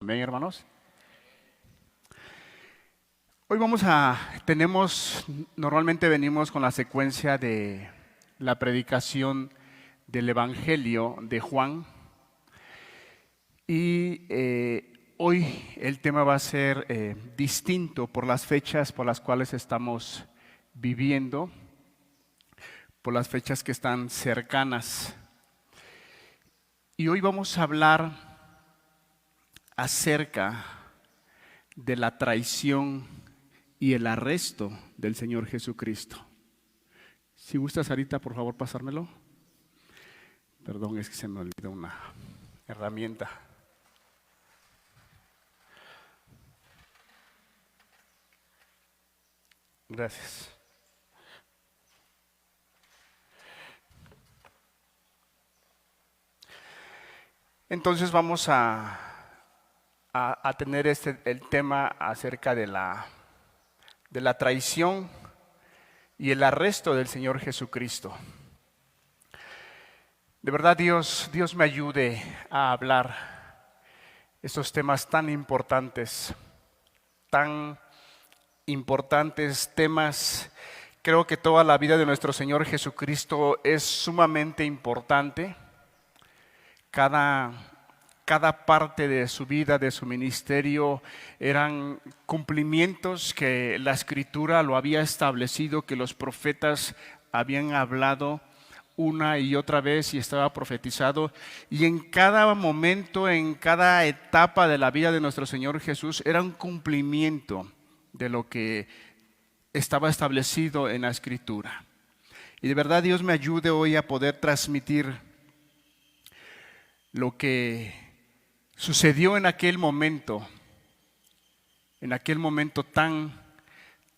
Amén, hermanos. Hoy normalmente venimos con la secuencia de la predicación del Evangelio de Juan y hoy el tema va a ser distinto por las fechas por las cuales estamos viviendo, por las fechas que están cercanas. Y hoy vamos a hablar acerca de la traición y el arresto del Señor Jesucristo. Si gustas, Sarita, por favor, pasármelo. Perdón, es que se me olvidó una herramienta. Gracias. Entonces vamos a tener el tema acerca de la traición y el arresto del Señor Jesucristo. De verdad, Dios me ayude a hablar estos temas tan importantes, temas. Creo que toda la vida de nuestro Señor Jesucristo es sumamente importante. Cada parte de su vida, de su ministerio, eran cumplimientos que la Escritura lo había establecido, que los profetas habían hablado una y otra vez y estaba profetizado. Y en cada momento, en cada etapa de la vida de nuestro Señor Jesús, era un cumplimiento de lo que estaba establecido en la Escritura. Y de verdad Dios me ayude hoy a poder transmitir lo que sucedió en aquel momento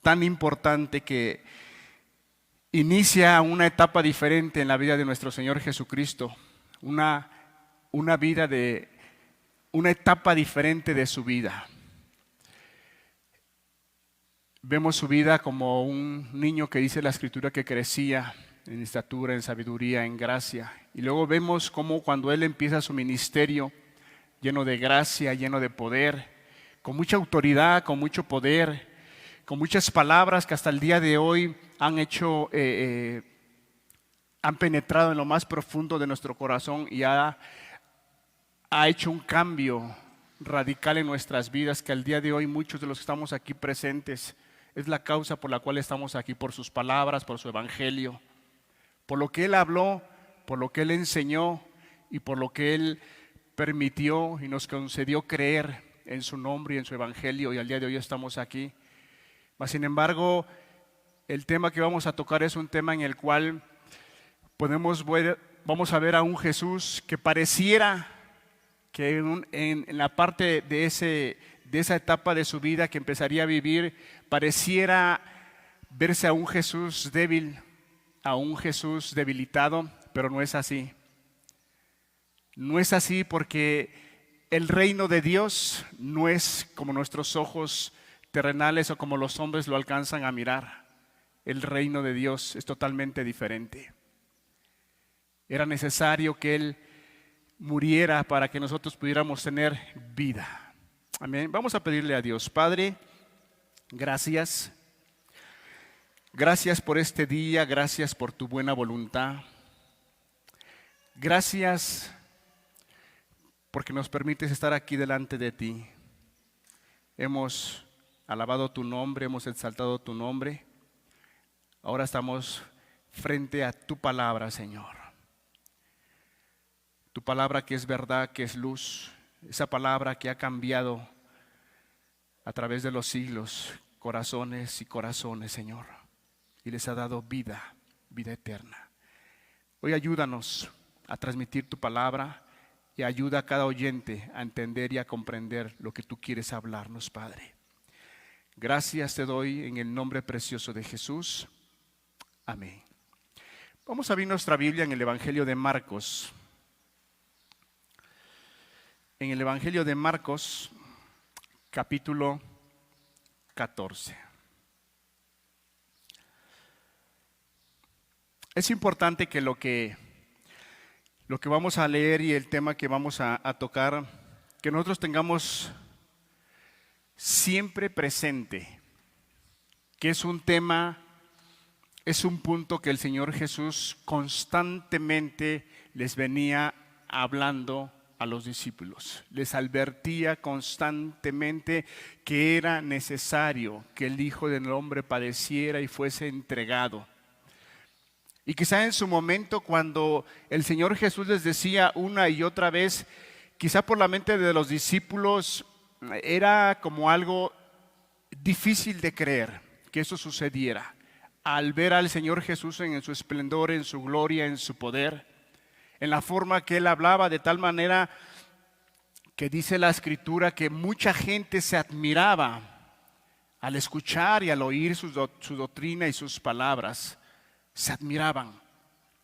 tan importante que inicia una etapa diferente en la vida de nuestro Señor Jesucristo, una etapa diferente de su vida. Vemos su vida como un niño que dice la Escritura que crecía en estatura, en sabiduría, en gracia. Y luego vemos cómo cuando Él empieza su ministerio, lleno de gracia, lleno de poder, con mucha autoridad, con mucho poder, con muchas palabras que hasta el día de hoy han penetrado en lo más profundo de nuestro corazón y ha hecho un cambio radical en nuestras vidas, que al día de hoy muchos de los que estamos aquí presentes es la causa por la cual estamos aquí, por sus palabras, por su evangelio, por lo que Él habló, por lo que Él enseñó y por lo que Él permitió y nos concedió creer en su nombre y en su evangelio, y al día de hoy estamos aquí. Mas sin embargo, el tema que vamos a tocar es un tema en el cual vamos a ver a un Jesús que pareciera que en la parte de esa etapa de su vida que empezaría a vivir, pareciera verse a un Jesús débil, a un Jesús debilitado, pero no es así. No es así, porque el reino de Dios no es como nuestros ojos terrenales o como los hombres lo alcanzan a mirar. El reino de Dios es totalmente diferente. Era necesario que Él muriera para que nosotros pudiéramos tener vida. Amén. Vamos a pedirle a Dios. Padre, gracias. Gracias por este día, gracias por tu buena voluntad. Gracias porque nos permites estar aquí delante de ti. Hemos alabado tu nombre, hemos exaltado tu nombre. Ahora estamos frente a tu palabra, Señor. Tu palabra que es verdad, que es luz. Esa palabra que ha cambiado a través de los siglos corazones y corazones, Señor. Y les ha dado vida, vida eterna. Hoy ayúdanos a transmitir tu palabra y ayuda a cada oyente a entender y a comprender lo que tú quieres hablarnos, Padre. Gracias te doy en el nombre precioso de Jesús. Amén. Vamos a abrir nuestra Biblia en el Evangelio de Marcos. En el Evangelio de Marcos, capítulo 14. Es importante que lo que vamos a leer y el tema que vamos a tocar que nosotros tengamos siempre presente que es un tema, es un punto que el Señor Jesús constantemente les venía hablando a los discípulos. Les advertía constantemente que era necesario que el Hijo del Hombre padeciera y fuese entregado. Y quizá en su momento, cuando el Señor Jesús les decía una y otra vez, quizá por la mente de los discípulos era como algo difícil de creer que eso sucediera. Al ver al Señor Jesús en su esplendor, en su gloria, en su poder, en la forma que Él hablaba, de tal manera que dice la Escritura que mucha gente se admiraba al escuchar y al oír su doctrina y sus palabras. Se admiraban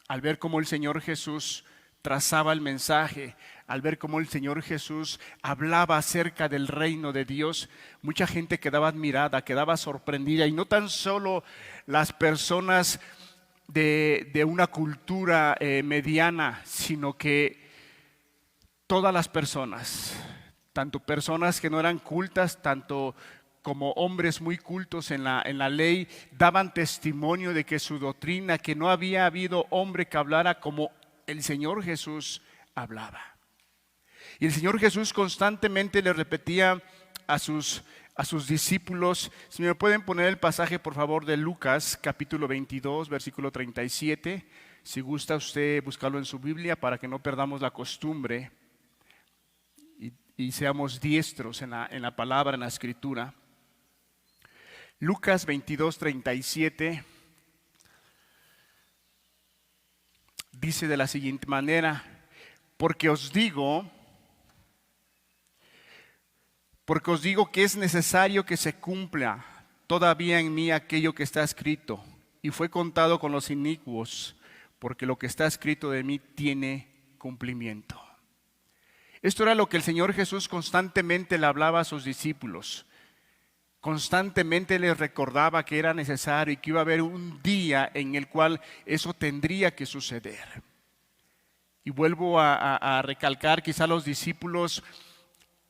al ver cómo el Señor Jesús trazaba el mensaje, al ver cómo el Señor Jesús hablaba acerca del reino de Dios. Mucha gente quedaba admirada, quedaba sorprendida, y no tan solo las personas de una cultura mediana, sino que todas las personas, tanto personas que no eran cultas, tanto como hombres muy cultos en la ley, daban testimonio de que su doctrina, que no había habido hombre que hablara como el Señor Jesús hablaba. Y el Señor Jesús constantemente le repetía a sus discípulos. Si me pueden poner el pasaje por favor de Lucas capítulo 22 versículo 37, si gusta usted buscarlo en su Biblia para que no perdamos la costumbre y seamos diestros en la palabra, en la escritura. Lucas 22, 37 dice de la siguiente manera: porque os digo que es necesario que se cumpla todavía en mí aquello que está escrito, y fue contado con los inicuos, porque lo que está escrito de mí tiene cumplimiento. Esto era lo que el Señor Jesús constantemente le hablaba a sus discípulos. Constantemente les recordaba que era necesario y que iba a haber un día en el cual eso tendría que suceder. Y vuelvo a recalcar, quizá a los discípulos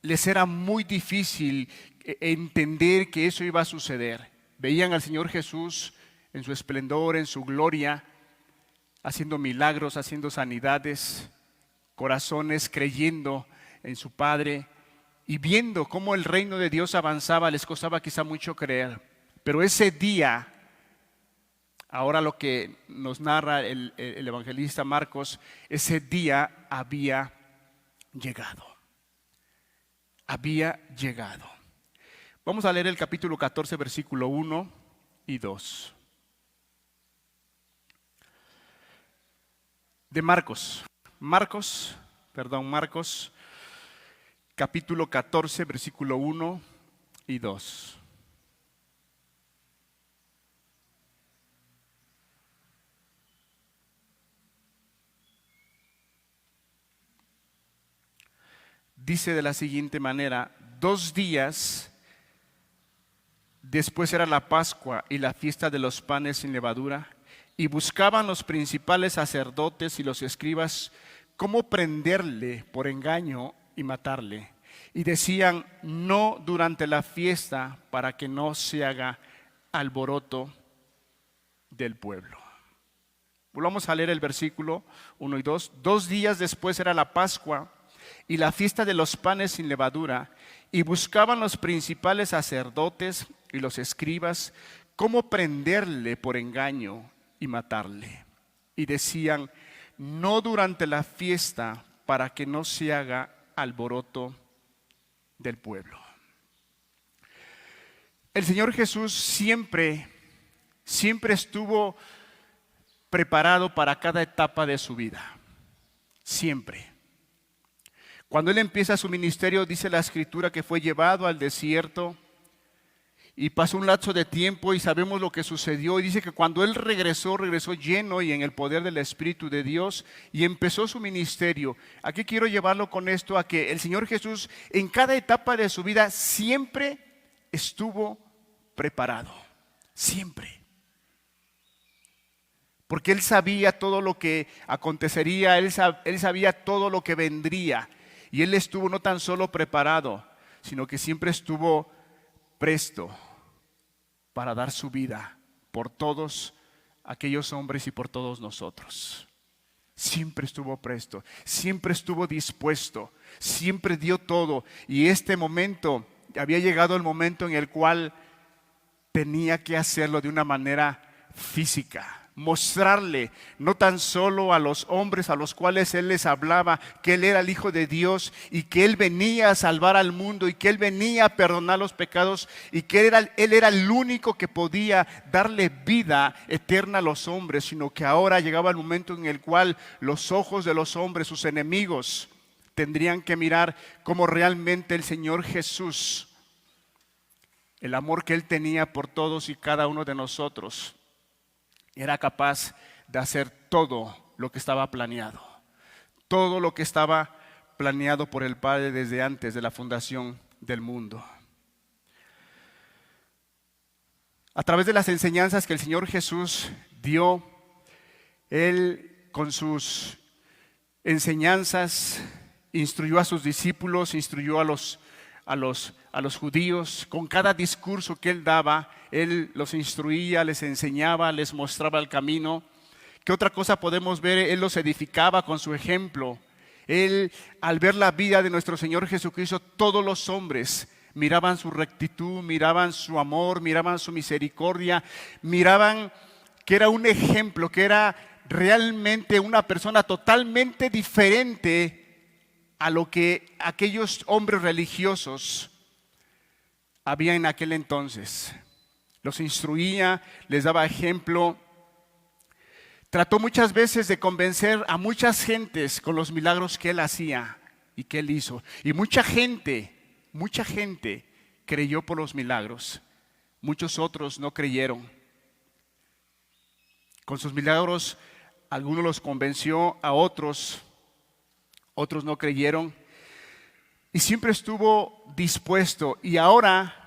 les era muy difícil entender que eso iba a suceder. Veían al Señor Jesús en su esplendor, en su gloria, haciendo milagros, haciendo sanidades, corazones creyendo en su Padre, y viendo cómo el reino de Dios avanzaba. Les costaba quizá mucho creer. Pero ese día, ahora lo que nos narra el evangelista Marcos, ese día había llegado. Había llegado. Vamos a leer el capítulo 14, versículo 1 y 2. De Marcos, capítulo 14, versículo 1 y 2. Dice de la siguiente manera: 2 días después era la Pascua y la fiesta de los panes sin levadura, y buscaban los principales sacerdotes y los escribas cómo prenderle por engaño y matarle. Y decían: no durante la fiesta, para que no se haga alboroto del pueblo. Volvamos a leer el versículo 1 y 2. 2 días después era la Pascua y la fiesta de los panes sin levadura, y buscaban los principales sacerdotes y los escribas cómo prenderle por engaño y matarle. Y decían: no durante la fiesta, para que no se haga alboroto del pueblo. El Señor Jesús siempre estuvo preparado para cada etapa de su vida. Siempre. Cuando Él empieza su ministerio, dice la Escritura que fue llevado al desierto y pasó un lapso de tiempo, y sabemos lo que sucedió. Y dice que cuando Él regresó lleno y en el poder del Espíritu de Dios, y empezó su ministerio. Aquí quiero llevarlo con esto a que el Señor Jesús en cada etapa de su vida siempre estuvo preparado. Siempre. Porque Él sabía todo lo que acontecería, Él sabía todo lo que vendría. Y Él estuvo no tan solo preparado, sino que siempre estuvo presto para dar su vida por todos aquellos hombres y por todos nosotros. Siempre estuvo presto, siempre estuvo dispuesto, siempre dio todo. Y este momento, había llegado el momento en el cual tenía que hacerlo de una manera física. Mostrarle no tan solo a los hombres a los cuales Él les hablaba que Él era el Hijo de Dios y que Él venía a salvar al mundo y que Él venía a perdonar los pecados y que Él era el único que podía darle vida eterna a los hombres, sino que ahora llegaba el momento en el cual los ojos de los hombres, sus enemigos, tendrían que mirar cómo realmente el Señor Jesús, el amor que Él tenía por todos y cada uno de nosotros, era capaz de hacer todo lo que estaba planeado. Todo lo que estaba planeado por el Padre desde antes de la fundación del mundo. A través de las enseñanzas que el Señor Jesús dio, Él con sus enseñanzas instruyó a sus discípulos, instruyó a los judíos. Con cada discurso que Él daba, Él los instruía, les enseñaba, les mostraba el camino. ¿Qué otra cosa podemos ver? Él los edificaba con su ejemplo. Él, al ver la vida de nuestro Señor Jesucristo, todos los hombres miraban su rectitud, miraban su amor, miraban su misericordia, miraban que era un ejemplo, que era realmente una persona totalmente diferente a lo que aquellos hombres religiosos había en aquel entonces. Los instruía, les daba ejemplo. Trató muchas veces de convencer a muchas gentes con los milagros que Él hacía y que Él hizo. Y mucha gente creyó por los milagros. Muchos otros no creyeron. Con sus milagros, algunos los convenció, a otros no creyeron. Y siempre estuvo dispuesto y ahora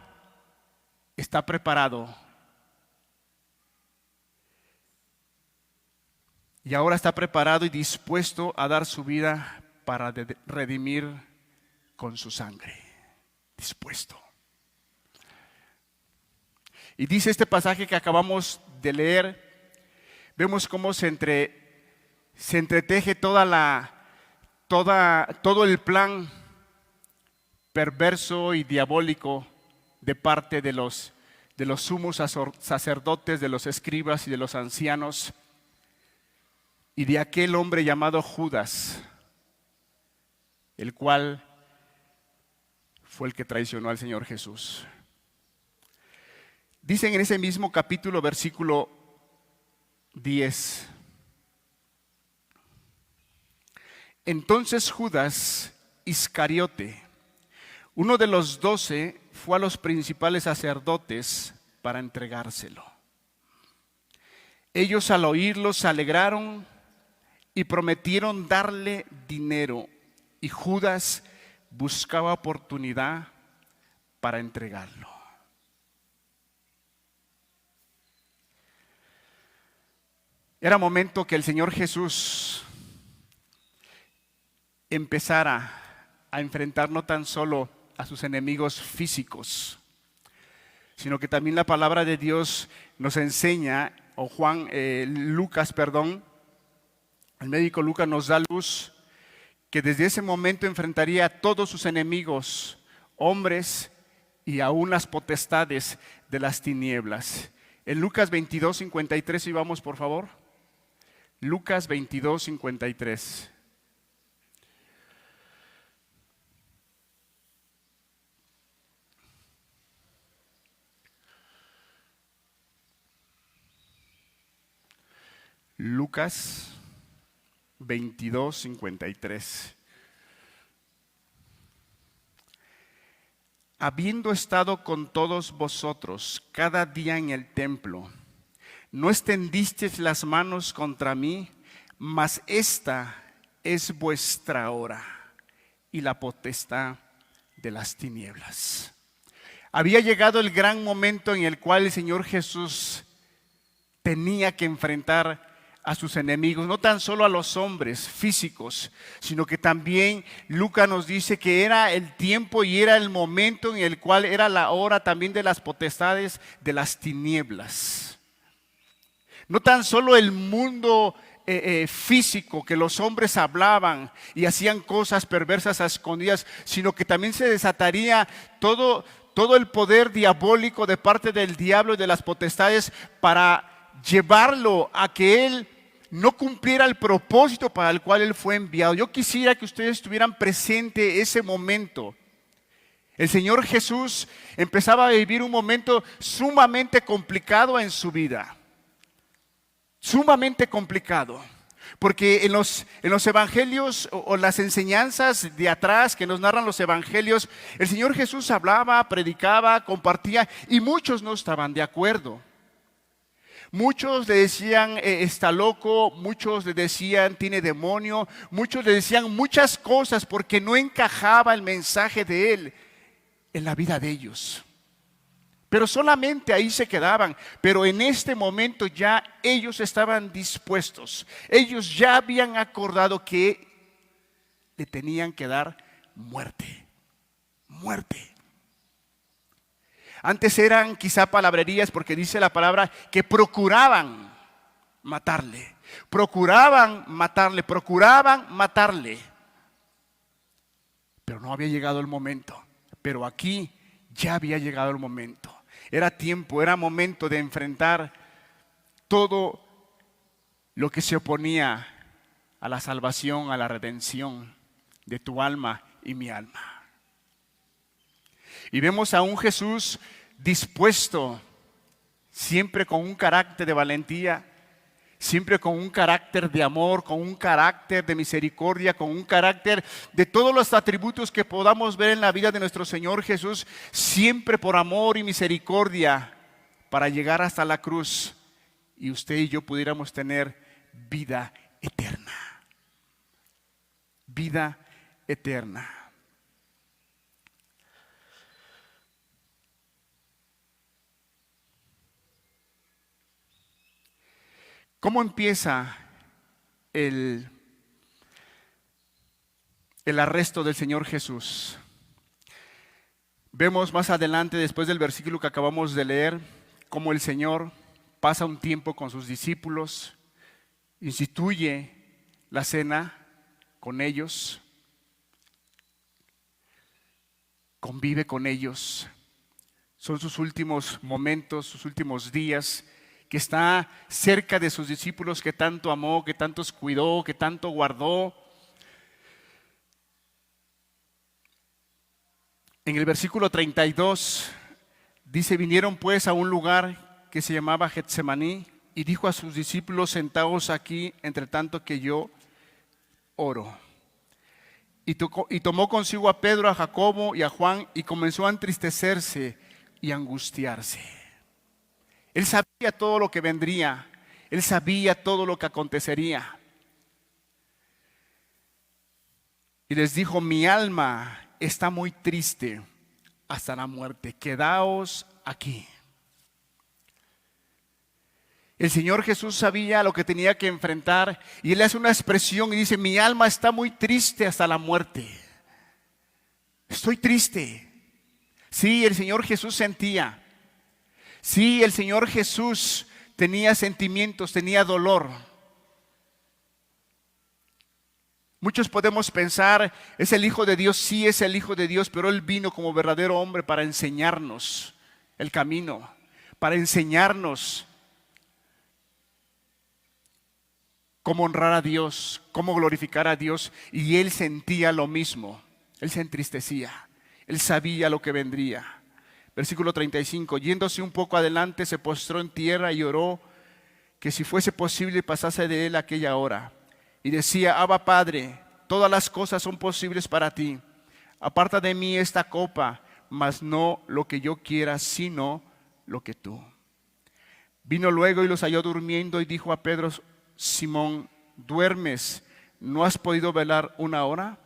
está preparado. Y ahora está preparado y dispuesto a dar su vida para redimir con su sangre. Dispuesto. Y dice este pasaje que acabamos de leer, vemos cómo se entreteje todo el plan perverso y diabólico de parte de los sumos sacerdotes, de los escribas y de los ancianos y de aquel hombre llamado Judas, el cual fue el que traicionó al Señor Jesús. Dicen en ese mismo capítulo, versículo 10: entonces Judas Iscariote, uno de los 12, fue a los principales sacerdotes para entregárselo. Ellos al oírlo se alegraron y prometieron darle dinero, y Judas buscaba oportunidad para entregarlo. Era momento que el Señor Jesús empezara a enfrentar no tan solo a sus enemigos físicos, sino que también la palabra de Dios nos enseña, el médico Lucas nos da luz, que desde ese momento enfrentaría a todos sus enemigos, hombres y aún las potestades de las tinieblas. En Lucas 22:53, si vamos por favor. Lucas 22:53. Lucas 22:53. Habiendo estado con todos vosotros cada día en el templo, no extendisteis las manos contra mí, mas esta es vuestra hora y la potestad de las tinieblas. Había llegado el gran momento en el cual el Señor Jesús tenía que enfrentar a sus enemigos, no tan solo a los hombres físicos, sino que también Lucas nos dice que era el tiempo y era el momento en el cual era la hora también de las potestades de las tinieblas. No tan solo el mundo físico, que los hombres hablaban y hacían cosas perversas a escondidas, sino que también se desataría todo el poder diabólico de parte del diablo y de las potestades para llevarlo a que él no cumpliera el propósito para el cual él fue enviado. Yo quisiera que ustedes estuvieran presentes ese momento. El Señor Jesús empezaba a vivir un momento sumamente complicado en su vida. Sumamente complicado. Porque en los evangelios o las enseñanzas de atrás que nos narran los evangelios, el Señor Jesús hablaba, predicaba, compartía y muchos no estaban de acuerdo. Muchos le decían está loco, muchos le decían tiene demonio, muchos le decían muchas cosas porque no encajaba el mensaje de él en la vida de ellos. Pero solamente ahí se quedaban. Pero en este momento ya ellos estaban dispuestos. Ellos ya habían acordado que le tenían que dar muerte. Muerte. Antes eran quizá palabrerías porque dice la palabra que procuraban matarle. Procuraban matarle, procuraban matarle. Pero no había llegado el momento. Pero aquí ya había llegado el momento. Era tiempo, era momento de enfrentar todo lo que se oponía a la salvación, a la redención de tu alma y mi alma. Y vemos a un Jesús dispuesto, siempre con un carácter de valentía, siempre con un carácter de amor, con un carácter de misericordia, con un carácter de todos los atributos que podamos ver en la vida de nuestro Señor Jesús, siempre por amor y misericordia, para llegar hasta la cruz y usted y yo pudiéramos tener vida eterna. Vida eterna. ¿Cómo empieza el arresto del Señor Jesús? Vemos más adelante, después del versículo que acabamos de leer, cómo el Señor pasa un tiempo con sus discípulos, instituye la cena con ellos, convive con ellos. Son sus últimos momentos, sus últimos días, que está cerca de sus discípulos que tanto amó, que tantos cuidó, que tanto guardó. En el versículo 32 dice, vinieron pues a un lugar que se llamaba Getsemaní y dijo a sus discípulos, sentaos aquí entre tanto que yo oro. Y tomó consigo a Pedro, a Jacobo y a Juan y comenzó a entristecerse y angustiarse. Él sabía todo lo que vendría, él sabía todo lo que acontecería. Y les dijo, mi alma está muy triste hasta la muerte, quedaos aquí. El Señor Jesús sabía lo que tenía que enfrentar y él hace una expresión y dice, mi alma está muy triste hasta la muerte. Estoy triste. Sí, el Señor Jesús sentía. Sí, el Señor Jesús tenía sentimientos, tenía dolor. Muchos podemos pensar, ¿es el Hijo de Dios? Sí, es el Hijo de Dios, pero Él vino como verdadero hombre para enseñarnos el camino, para enseñarnos cómo honrar a Dios, cómo glorificar a Dios. Y Él sentía lo mismo, Él se entristecía, Él sabía lo que vendría. Versículo 35, yéndose un poco adelante, se postró en tierra y oró que si fuese posible pasase de él aquella hora. Y decía, Abba Padre, todas las cosas son posibles para ti. Aparta de mí esta copa, mas no lo que yo quiera, sino lo que tú. Vino luego y los halló durmiendo y dijo a Pedro, Simón, ¿duermes? ¿No has podido velar una hora?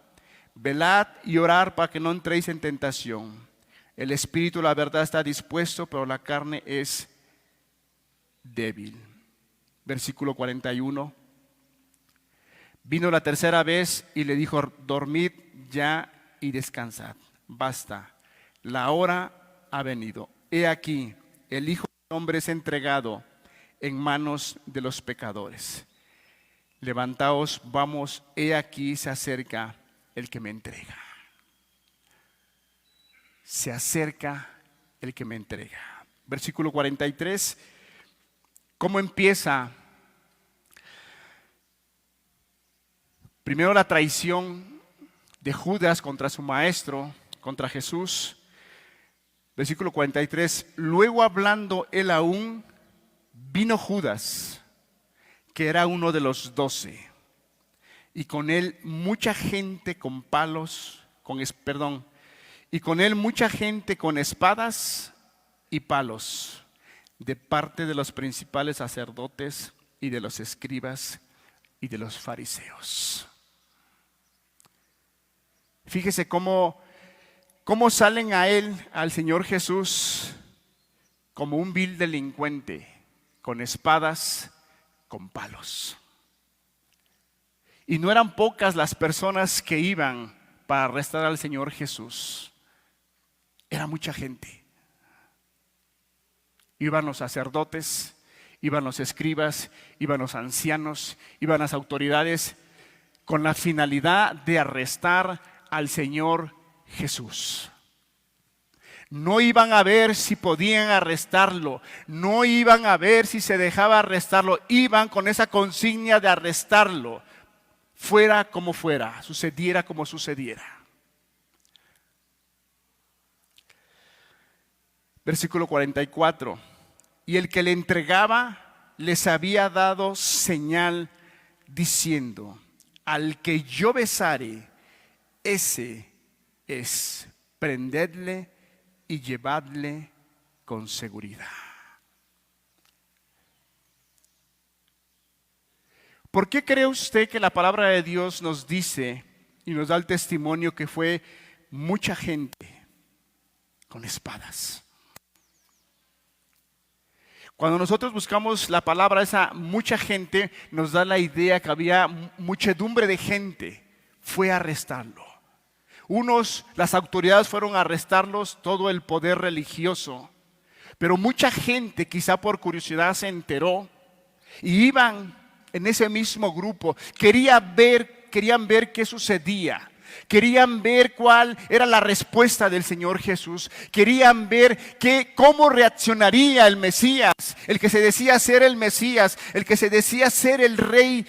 Velad y orad para que no entréis en tentación. El espíritu, la verdad, está dispuesto, pero la carne es débil. Versículo 41. Vino la tercera vez y le dijo: dormid ya y descansad. Basta, la hora ha venido. He aquí, el Hijo del Hombre es entregado en manos de los pecadores. Levantaos, vamos, he aquí se acerca el que me entrega. Se acerca el que me entrega. Versículo 43. ¿Cómo empieza? Primero la traición de Judas contra su maestro, contra Jesús. Versículo 43. Luego, hablando él aún, vino Judas, que era uno de los 12, y con él mucha gente con palos, y con él mucha gente con espadas y palos, de parte de los principales sacerdotes y de los escribas y de los fariseos. Fíjese cómo salen a él, al Señor Jesús, como un vil delincuente, con espadas, con palos. Y no eran pocas las personas que iban para arrestar al Señor Jesús. Era mucha gente. Iban los sacerdotes, iban los escribas, iban los ancianos, iban las autoridades, con la finalidad de arrestar al Señor Jesús. No iban a ver si podían arrestarlo, no iban a ver si se dejaba arrestarlo, iban con esa consigna de arrestarlo, fuera como fuera, sucediera como sucediera. Versículo 44. Y el que le entregaba les había dado señal diciendo: al que yo besare, ese es, prendedle y llevadle con seguridad. ¿Por qué cree usted que la palabra de Dios nos dice y nos da el testimonio que fue mucha gente con espadas? Cuando nosotros buscamos la palabra, esa mucha gente nos da la idea que había muchedumbre de gente. Fue a arrestarlo. Las autoridades fueron a arrestarlos, todo el poder religioso. Pero mucha gente, quizá por curiosidad, se enteró y iban en ese mismo grupo. Querían ver qué sucedía. Querían ver cuál era la respuesta del Señor Jesús. Querían ver cómo reaccionaría el Mesías, el que se decía ser el Mesías, el que se decía ser el Rey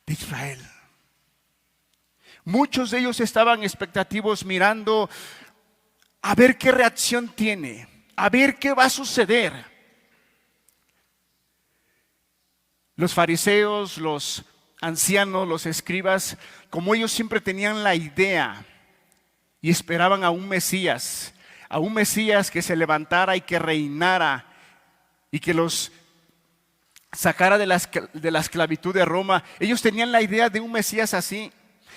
de Israel. Muchos de ellos estaban expectativos, mirando a ver qué reacción tiene, a ver qué va a suceder. Los fariseos, los ancianos, los escribas, como ellos siempre tenían la idea y esperaban a un Mesías que se levantara y que reinara y que los sacara de la esclavitud de Roma. Ellos tenían la idea de un Mesías así.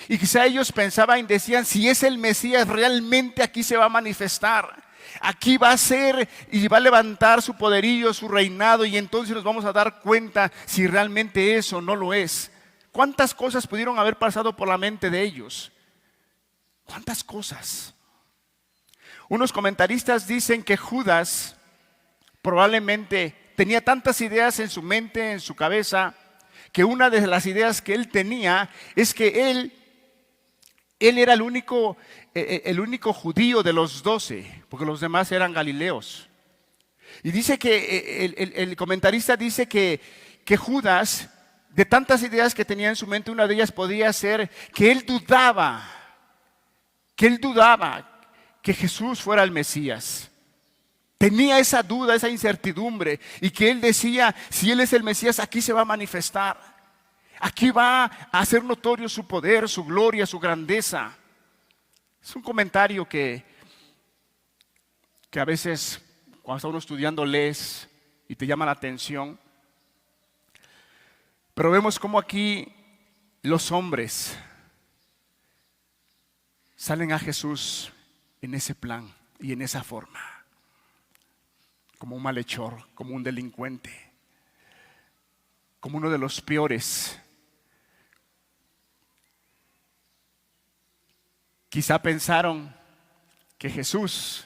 Y quizá ellos pensaban y decían: si es el Mesías, realmente aquí se va a manifestar. Aquí va a ser y va a levantar su poderío, su reinado, y entonces nos vamos a dar cuenta si realmente es o no lo es. ¿Cuántas cosas pudieron haber pasado por la mente de ellos? ¿Cuántas cosas? Unos comentaristas dicen que Judas probablemente tenía tantas ideas en su mente, en su cabeza, que una de las ideas que él tenía es que él era el único judío de los 12, porque los demás eran galileos. Y dice que el comentarista dice que Judas, de tantas ideas que tenía en su mente, una de ellas podía ser que él dudaba que Jesús fuera el Mesías. Tenía esa duda, esa incertidumbre, y que él decía: si él es el Mesías, aquí se va a manifestar. Aquí va a hacer notorio su poder, su gloria, su grandeza. Es un comentario que a veces cuando está uno estudiando lees y te llama la atención. Pero vemos cómo aquí los hombres salen a Jesús en ese plan y en esa forma, como un malhechor, como un delincuente, como uno de los peores Quizá pensaron que Jesús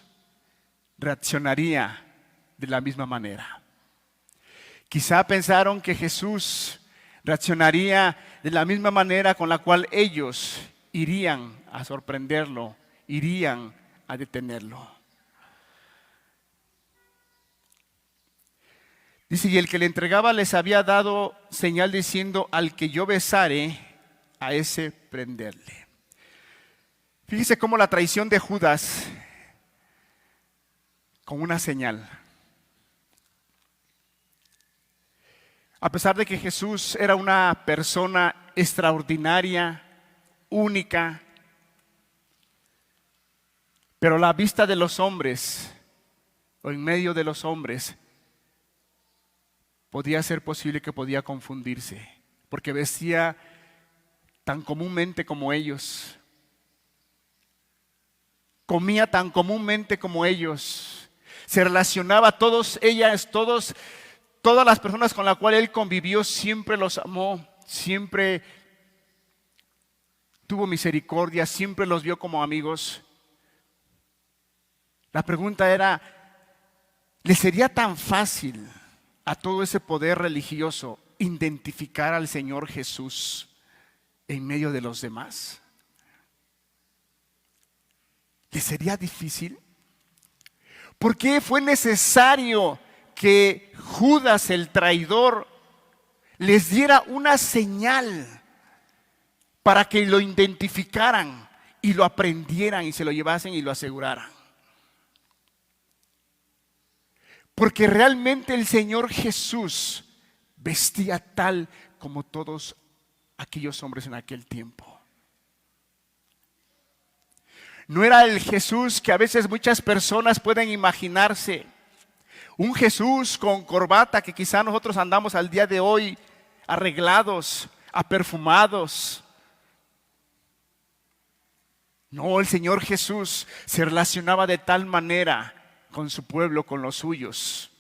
reaccionaría de la misma manera. Quizá pensaron que Jesús reaccionaría de la misma manera con la cual ellos irían a sorprenderlo, irían a detenerlo. Dice, y el que le entregaba les había dado señal diciendo, al que yo besare, a ese prenderle. Fíjese cómo la traición de Judas, con una señal. A pesar de que Jesús era una persona extraordinaria, única, pero a la vista de los hombres, o en medio de los hombres, podía ser posible que podía confundirse, porque vestía tan comúnmente como ellos, comía tan comúnmente como ellos, se relacionaba todas las personas con las cuales él convivió, siempre los amó, siempre tuvo misericordia, siempre los vio como amigos. La pregunta era, ¿le sería tan fácil a todo ese poder religioso identificar al Señor Jesús en medio de los demás? ¿Le sería difícil? ¿Por qué fue necesario que Judas el traidor les diera una señal para que lo identificaran y lo aprendieran y se lo llevasen y lo aseguraran? Porque realmente el Señor Jesús vestía tal como todos aquellos hombres en aquel tiempo. No era el Jesús que a veces muchas personas pueden imaginarse. Un Jesús con corbata que quizá nosotros andamos al día de hoy arreglados, aperfumados. No, el Señor Jesús se relacionaba de tal manera con su pueblo, con los suyos.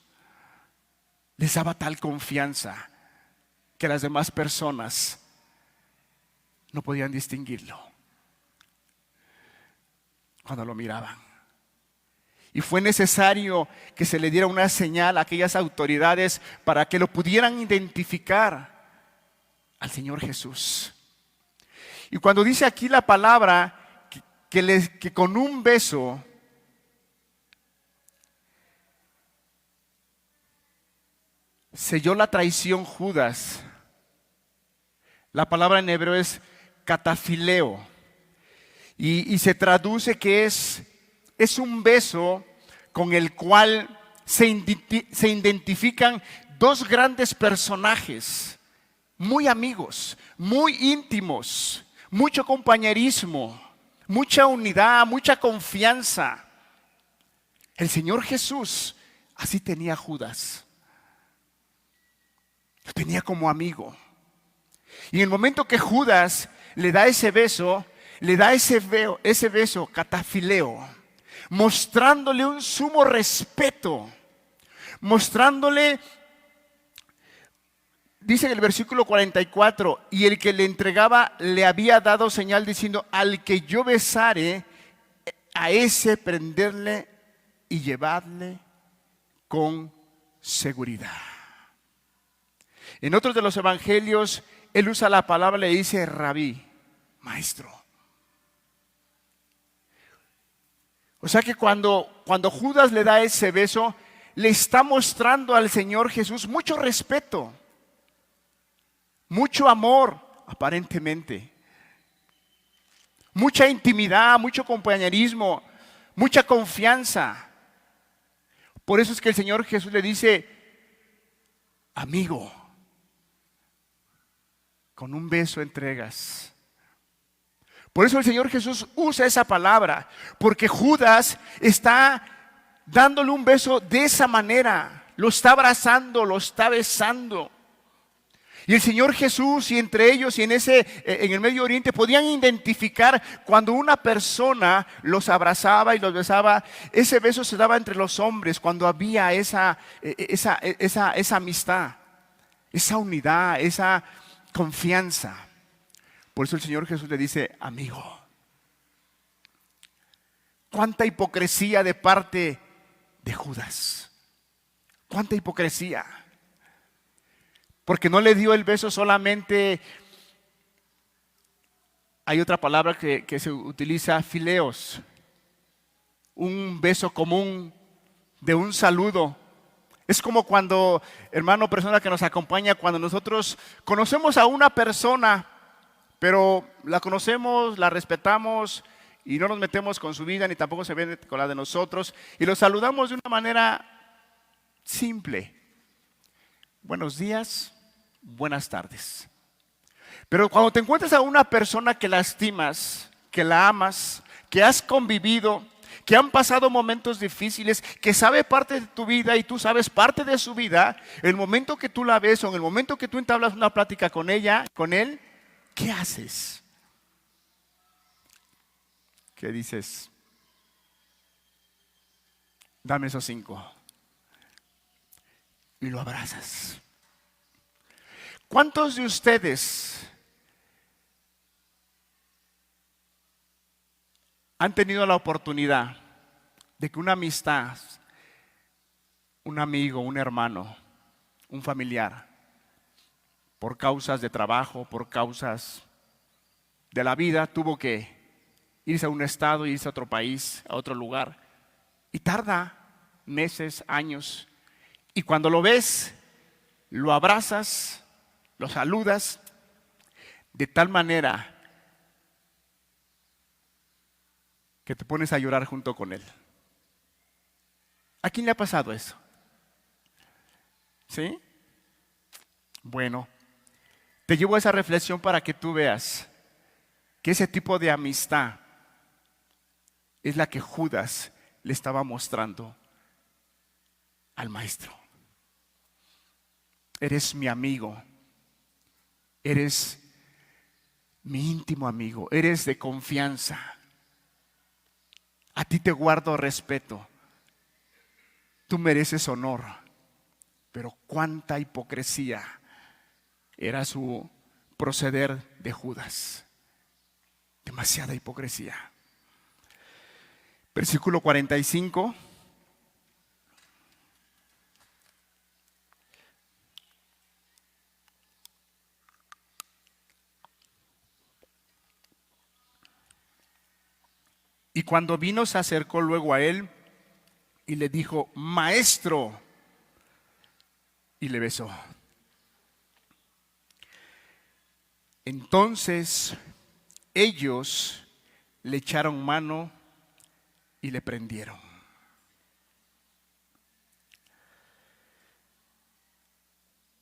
Les daba tal confianza que las demás personas no podían distinguirlo cuando lo miraban. Y fue necesario que se le diera una señal a aquellas autoridades para que lo pudieran identificar al Señor Jesús. Y cuando dice aquí la palabra que con un beso selló la traición Judas, la palabra en hebreo es catafileo y se traduce que es un beso con el cual se identifican dos grandes personajes, muy amigos, muy íntimos, mucho compañerismo, mucha unidad, mucha confianza. El Señor Jesús así tenía a Judas. Lo tenía como amigo. Y en el momento que Judas le da ese beso, le da ese beso catafileo, mostrándole un sumo respeto, mostrándole, dice en el versículo 44, y el que le entregaba le había dado señal diciendo, al que yo besare, a ese prenderle y llevarle con seguridad. En otros de los evangelios, él usa la palabra, le dice rabí, maestro. O sea que cuando Judas le da ese beso, le está mostrando al Señor Jesús mucho respeto, mucho amor, aparentemente, mucha intimidad, mucho compañerismo, mucha confianza. Por eso es que el Señor Jesús le dice, amigo, con un beso entregas. Por eso el Señor Jesús usa esa palabra, porque Judas está dándole un beso de esa manera, lo está abrazando, lo está besando. Y el Señor Jesús y entre ellos y en el Medio Oriente podían identificar cuando una persona los abrazaba y los besaba. Ese beso se daba entre los hombres cuando había esa amistad, esa unidad, esa confianza. Por eso el Señor Jesús le dice, amigo. Cuánta hipocresía de parte de Judas. Cuánta hipocresía. Porque no le dio el beso solamente. Hay otra palabra que se utiliza, fileos. Un beso común de un saludo. Es como cuando, hermano, persona que nos acompaña, cuando nosotros conocemos a una persona, pero la conocemos, la respetamos y no nos metemos con su vida, ni tampoco se mete con la de nosotros, y lo saludamos de una manera simple. Buenos días, buenas tardes. Pero cuando te encuentras a una persona que la estimas, que la amas, que has convivido, que han pasado momentos difíciles, que sabe parte de tu vida y tú sabes parte de su vida, el momento que tú la ves o en el momento que tú entablas una plática con ella, con él, ¿qué haces? ¿Qué dices? Dame esos 5. Y lo abrazas. ¿Cuántos de ustedes han tenido la oportunidad de que una amistad, un amigo, un hermano, un familiar, por causas de trabajo, por causas de la vida, tuvo que irse a un estado, irse a otro país, a otro lugar, y tarda meses, años, y cuando lo ves, lo abrazas, lo saludas, de tal manera que te pones a llorar junto con él? ¿A quién le ha pasado eso? ¿Sí? Bueno, te llevo a esa reflexión para que tú veas que ese tipo de amistad es la que Judas le estaba mostrando al maestro. Eres mi amigo, eres mi íntimo amigo, eres de confianza. A ti te guardo respeto. Tú mereces honor. Pero cuánta hipocresía era su proceder de Judas. Demasiada hipocresía. Versículo 45. Y cuando vino se acercó luego a él y le dijo: Maestro, y le besó. Entonces ellos le echaron mano y le prendieron.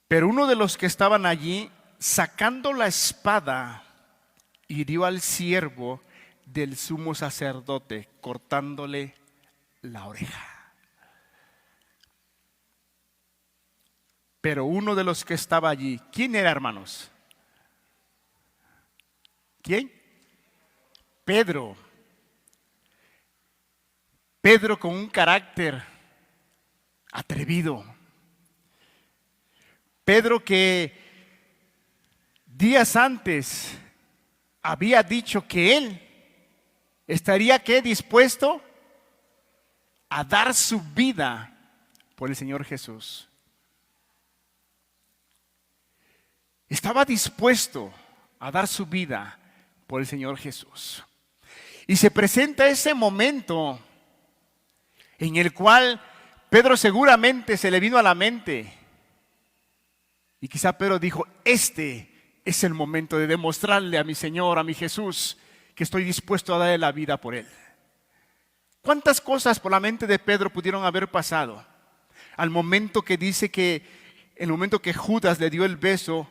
Pero uno de los que estaban allí, sacando la espada, hirió al siervo del sumo sacerdote, cortándole la oreja. Pero uno de los que estaba allí, ¿quién era, hermanos? ¿Quién? Pedro. Pedro con un carácter atrevido. Pedro que días antes había dicho que él estaría dispuesto a dar su vida por el Señor Jesús. Estaba dispuesto a dar su vida por el Señor Jesús. Y se presenta ese momento en el cual Pedro seguramente se le vino a la mente. Y quizá Pedro dijo: este es el momento de demostrarle a mi Señor, a mi Jesús, que estoy dispuesto a darle la vida por Él. ¿Cuántas cosas por la mente de Pedro pudieron haber pasado al momento que dice que, el momento que Judas le dio el beso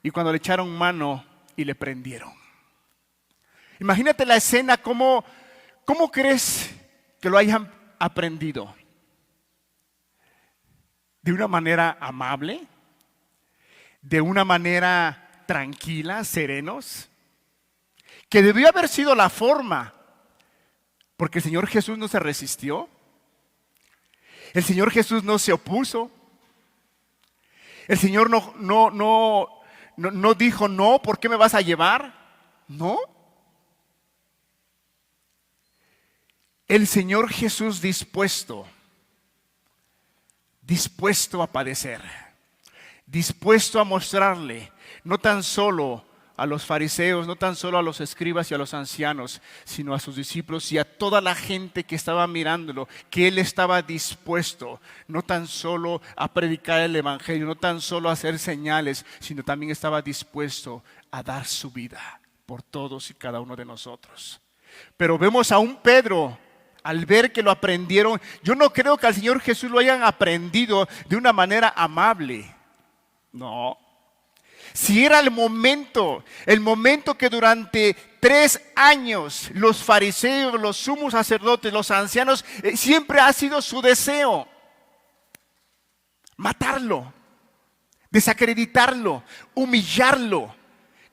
y cuando le echaron mano y le prendieron? Imagínate la escena, ¿cómo crees que lo hayan aprendido? ¿De una manera amable? ¿De una manera tranquila, serenos? Que debió haber sido la forma, porque el Señor Jesús no se resistió. El Señor Jesús no se opuso. El Señor no dijo: no, ¿por qué me vas a llevar? No. el Señor Jesús dispuesto a padecer, dispuesto a mostrarle, no tan solo a los fariseos, no tan solo a los escribas y a los ancianos, sino a sus discípulos y a toda la gente que estaba mirándolo, que Él estaba dispuesto, no tan solo a predicar el evangelio, no tan solo a hacer señales, sino también estaba dispuesto a dar su vida por todos y cada uno de nosotros. Pero vemos a un Pedro, al ver que lo aprendieron, yo no creo que al Señor Jesús lo hayan aprendido de una manera amable. No. Si era el momento que durante 3 años los fariseos, los sumos sacerdotes, los ancianos, siempre ha sido su deseo matarlo, desacreditarlo, humillarlo.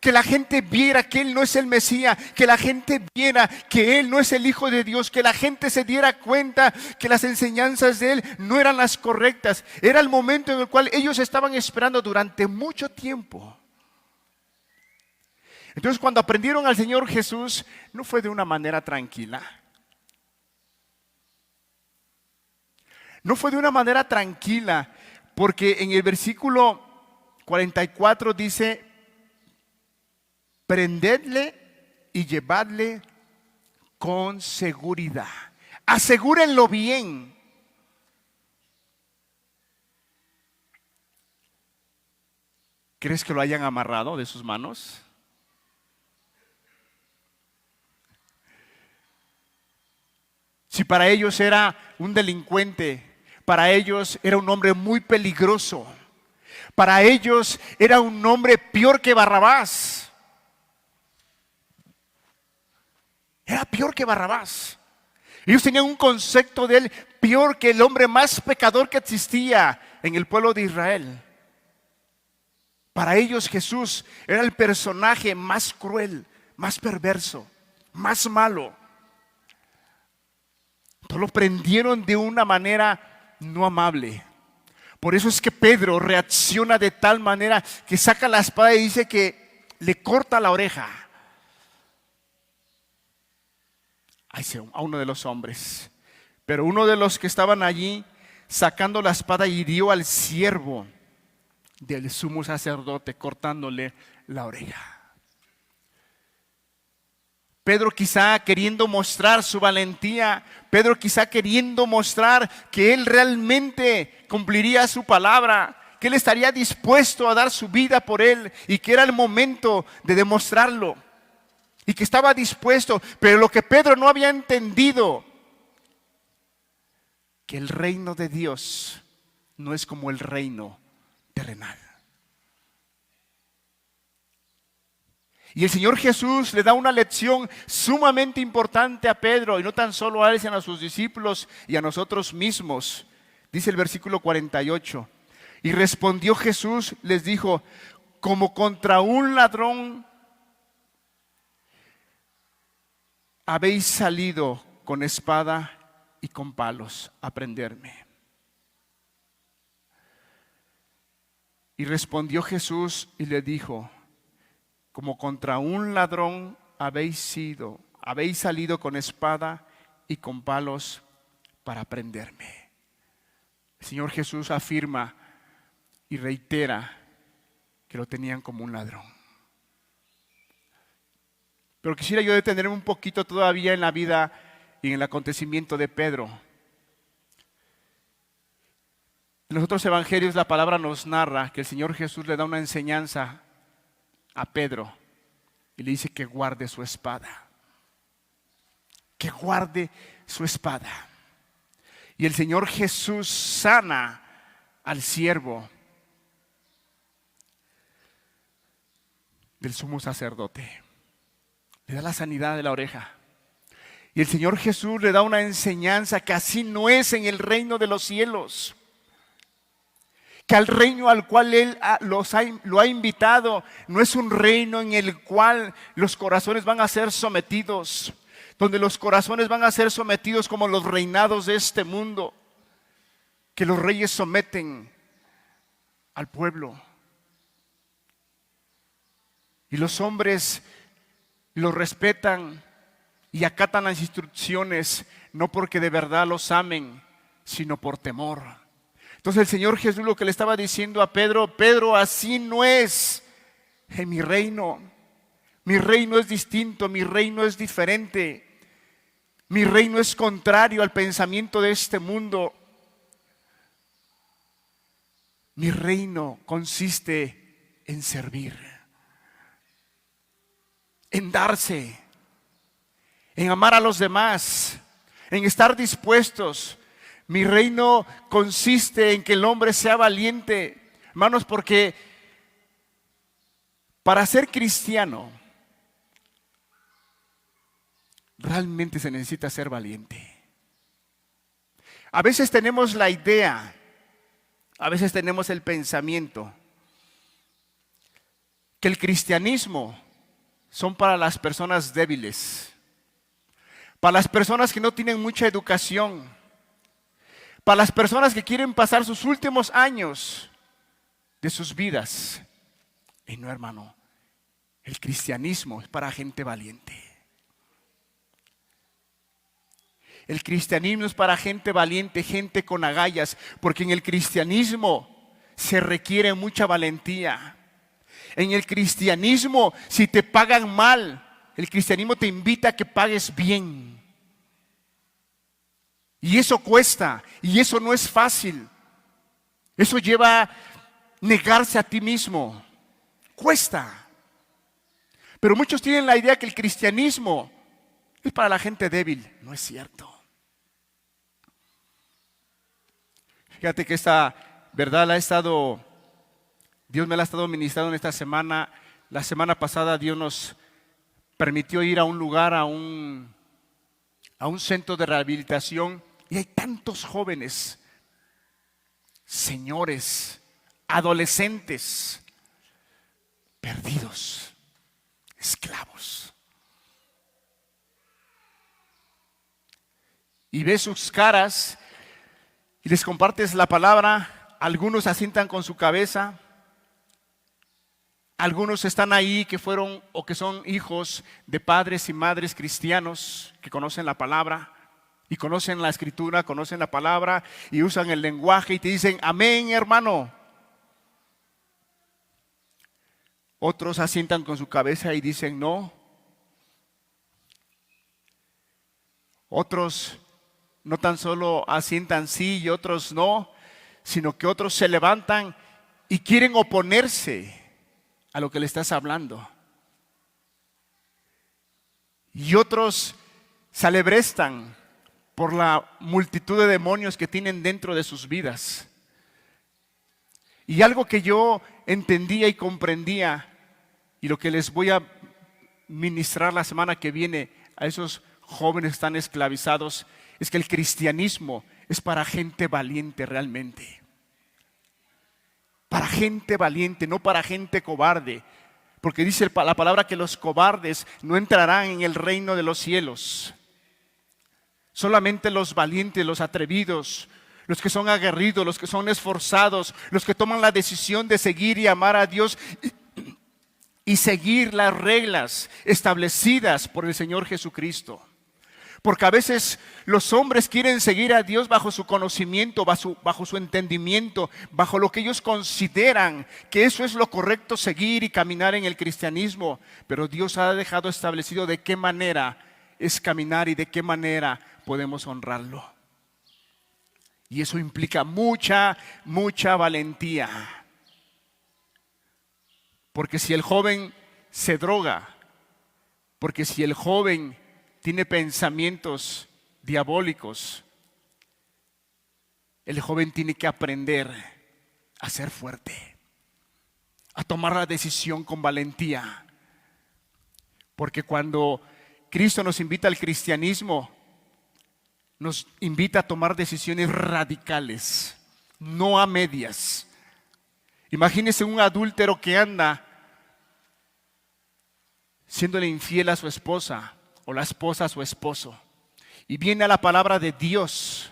Que la gente viera que Él no es el Mesías, que la gente viera que Él no es el Hijo de Dios, que la gente se diera cuenta que las enseñanzas de Él no eran las correctas. Era el momento en el cual ellos estaban esperando durante mucho tiempo. Entonces, cuando aprendieron al Señor Jesús, no fue de una manera tranquila. No fue de una manera tranquila, porque en el versículo 44 dice: prendedle y llevadle con seguridad. Asegúrenlo bien. ¿Crees que lo hayan amarrado de sus manos? Si para ellos era un delincuente, para ellos era un hombre muy peligroso, para ellos era un hombre peor que Barrabás. Era peor que Barrabás. Ellos tenían un concepto de él peor que el hombre más pecador que existía en el pueblo de Israel. Para ellos Jesús era el personaje más cruel, más perverso, más malo. Entonces lo prendieron de una manera no amable. Por eso es que Pedro reacciona de tal manera que saca la espada y dice que le corta la oreja a uno de los hombres. Pero uno de los que estaban allí, sacando la espada, hirió al siervo del sumo sacerdote, cortándole la oreja. Pedro quizá queriendo mostrar su valentía, Pedro quizá queriendo mostrar que él realmente cumpliría su palabra, que él estaría dispuesto a dar su vida por él y que era el momento de demostrarlo. Y que estaba dispuesto, pero lo que Pedro no había entendido, que el reino de Dios no es como el reino terrenal. Y el Señor Jesús le da una lección sumamente importante a Pedro, y no tan solo a él, sino a sus discípulos y a nosotros mismos. Dice el versículo 48, y respondió Jesús, les dijo: como contra un ladrón habéis salido con espada y con palos a prenderme. Y respondió Jesús y le dijo: como contra un ladrón habéis salido con espada y con palos para prenderme. El Señor Jesús afirma y reitera que lo tenían como un ladrón. Pero quisiera yo detenerme un poquito todavía en la vida y en el acontecimiento de Pedro. En los otros evangelios la palabra nos narra que el Señor Jesús le da una enseñanza a Pedro y le dice que guarde su espada. Que guarde su espada. Y el Señor Jesús sana al siervo del sumo sacerdote. Le da la sanidad de la oreja. Y el Señor Jesús le da una enseñanza que así no es en el reino de los cielos. Que al reino al cual Él lo ha invitado no es un reino en el cual los corazones van a ser sometidos, donde los corazones van a ser sometidos como los reinados de este mundo, que los reyes someten al pueblo. Y los hombres lo respetan y acatan las instrucciones no porque de verdad los amen, sino por temor. Entonces el Señor Jesús lo que le estaba diciendo a Pedro: Pedro, así no es en mi reino. Mi reino es distinto, mi reino es diferente. Mi reino es contrario al pensamiento de este mundo. Mi reino consiste en servir, en darse, en amar a los demás, en estar dispuestos. Mi reino consiste en que el hombre sea valiente, hermanos, porque para ser cristiano realmente se necesita ser valiente. A veces tenemos la idea, a veces tenemos el pensamiento que el cristianismo son para las personas débiles, para las personas que no tienen mucha educación, para las personas que quieren pasar sus últimos años de sus vidas. Y no, hermano, el cristianismo es para gente valiente. El cristianismo es para gente valiente, gente con agallas, porque en el cristianismo se requiere mucha valentía. En el cristianismo, si te pagan mal, el cristianismo te invita a que pagues bien. Y eso cuesta, y eso no es fácil. Eso lleva a negarse a ti mismo. Cuesta. Pero muchos tienen la idea que el cristianismo es para la gente débil. No es cierto. Fíjate que esta verdad Dios me la ha estado ministrando en esta semana. La semana pasada Dios nos permitió ir a un lugar, a un centro de rehabilitación, y hay tantos jóvenes, señores, adolescentes, perdidos, esclavos. Y ves sus caras y les compartes la palabra. Algunos asientan con su cabeza. Algunos están ahí que fueron o que son hijos de padres y madres cristianos que conocen la palabra y conocen la escritura, conocen la palabra y usan el lenguaje y te dicen: amén, hermano. Otros asientan con su cabeza y dicen no. Otros no tan solo asientan sí y otros no, sino que otros se levantan y quieren oponerse a lo que le estás hablando. Y otros se alebrestan por la multitud de demonios que tienen dentro de sus vidas. Y algo que yo entendía y comprendía, y lo que les voy a ministrar la semana que viene a esos jóvenes tan esclavizados, es que el cristianismo es para gente valiente realmente. Para gente valiente, no para gente cobarde. Porque dice la palabra que los cobardes no entrarán en el reino de los cielos. Solamente los valientes, los atrevidos, los que son aguerridos, los que son esforzados, los que toman la decisión de seguir y amar a Dios y seguir las reglas establecidas por el Señor Jesucristo. Porque a veces los hombres quieren seguir a Dios bajo su conocimiento, bajo su entendimiento, bajo lo que ellos consideran que eso es lo correcto seguir y caminar en el cristianismo. Pero Dios ha dejado establecido de qué manera es caminar y de qué manera podemos honrarlo. Y eso implica mucha valentía. Porque si el joven se droga, porque si el joven tiene pensamientos diabólicos, el joven tiene que aprender a ser fuerte, a tomar la decisión con valentía. Porque cuando Cristo nos invita al cristianismo, nos invita a tomar decisiones radicales, no a medias. Imagínese un adúltero que anda siéndole infiel a su esposa, o la esposa a su esposo, y viene a la palabra de Dios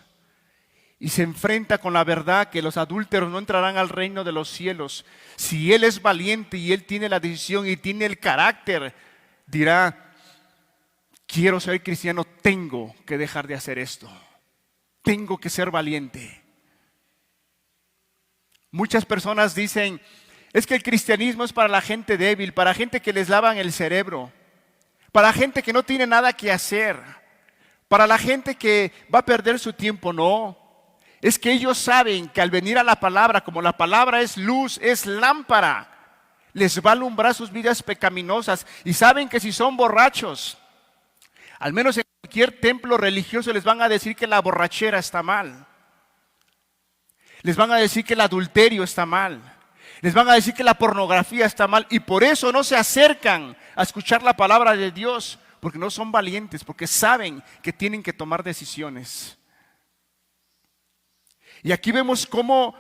y se enfrenta con la verdad que los adúlteros no entrarán al reino de los cielos. Si él es valiente y él tiene la decisión y tiene el carácter, dirá: quiero ser cristiano, tengo que dejar de hacer esto. Tengo que ser valiente. Muchas personas dicen, es que el cristianismo es para la gente débil, para gente que les lavan el cerebro, para gente que no tiene nada que hacer, para la gente que va a perder su tiempo. No, es que ellos saben que al venir a la palabra, como la palabra es luz, es lámpara, les va a alumbrar sus vidas pecaminosas. Y saben que si son borrachos, al menos en cualquier templo religioso les van a decir que la borrachera está mal. Les van a decir que el adulterio está mal. Les van a decir que la pornografía está mal. Y por eso no se acercan a escuchar la palabra de Dios. Porque no son valientes. Porque saben que tienen que tomar decisiones. Y aquí vemos cómo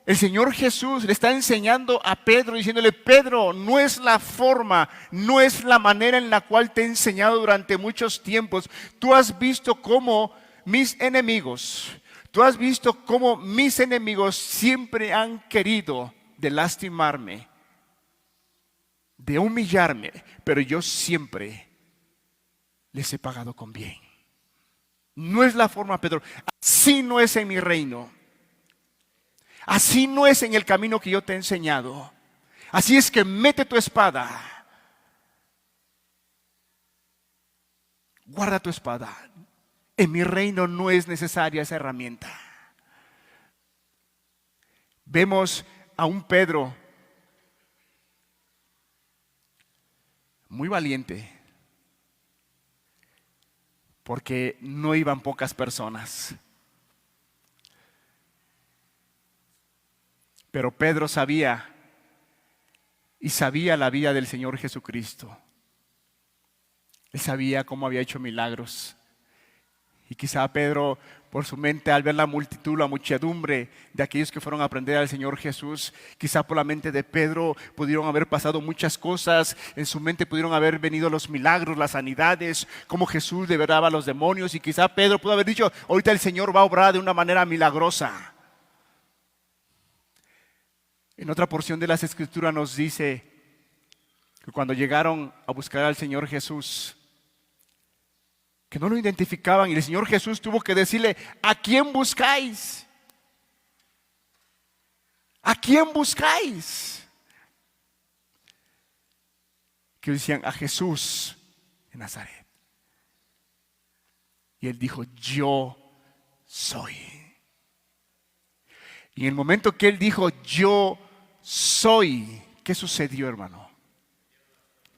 el Señor Jesús le está enseñando a Pedro, diciéndole: Pedro, no es la forma, no es la manera en la cual te he enseñado durante muchos tiempos. Tú has visto cómo mis enemigos siempre han querido de lastimarme, de humillarme, pero yo siempre les he pagado con bien. No es la forma, Pedro. Así no es en mi reino. Así no es en el camino que yo te he enseñado. Así es que mete tu espada. Guarda tu espada. En mi reino no es necesaria esa herramienta. Vemos a un Pedro muy valiente, porque no iban pocas personas. Pero Pedro sabía la vida del Señor Jesucristo. Él sabía cómo había hecho milagros. Y quizá Pedro, por su mente, al ver la multitud, la muchedumbre de aquellos que fueron a aprender al Señor Jesús, quizá por la mente de Pedro pudieron haber pasado muchas cosas. En su mente pudieron haber venido los milagros, las sanidades, cómo Jesús liberaba a los demonios. Y quizá Pedro pudo haber dicho: ahorita el Señor va a obrar de una manera milagrosa. En otra porción de las Escrituras nos dice que cuando llegaron a buscar al Señor Jesús, que no lo identificaban, y el Señor Jesús tuvo que decirle: ¿a quién buscáis? ¿A quién buscáis? Que decían: a Jesús de Nazaret. Y él dijo: yo soy. Y en el momento que él dijo: yo soy, ¿qué sucedió, hermano?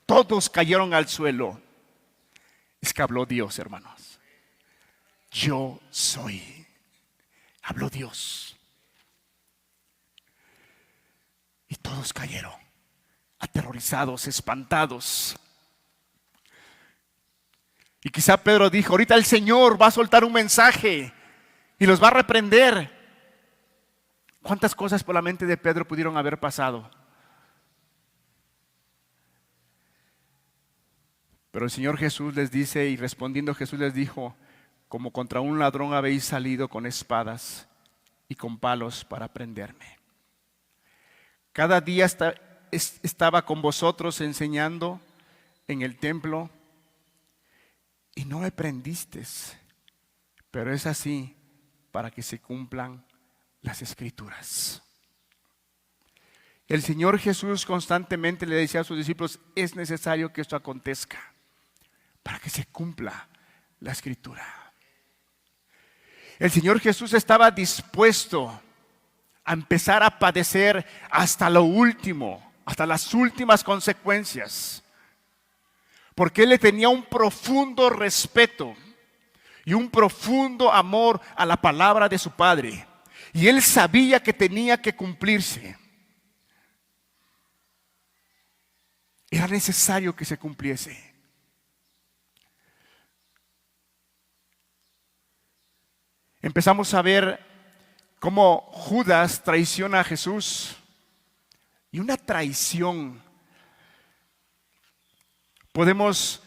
Todos cayeron al suelo. Es que habló Dios, hermanos. Yo soy. Habló Dios. Y todos cayeron, aterrorizados, espantados. Y quizá Pedro dijo: ahorita el Señor va a soltar un mensaje y los va a reprender. ¿Cuántas cosas por la mente de Pedro pudieron haber pasado? Pero el Señor Jesús les dice, y respondiendo Jesús les dijo: como contra un ladrón habéis salido con espadas y con palos para prenderme. Cada día estaba con vosotros enseñando en el templo y no me prendisteis, pero es así para que se cumplan las Escrituras. El Señor Jesús constantemente le decía a sus discípulos: es necesario que esto acontezca para que se cumpla la Escritura. El Señor Jesús estaba dispuesto a empezar a padecer hasta lo último, hasta las últimas consecuencias, porque Él le tenía un profundo respeto y un profundo amor a la palabra de su Padre. Y Él sabía que tenía que cumplirse. Era necesario que se cumpliese. Empezamos a ver cómo Judas traiciona a Jesús. Y una traición. Podemos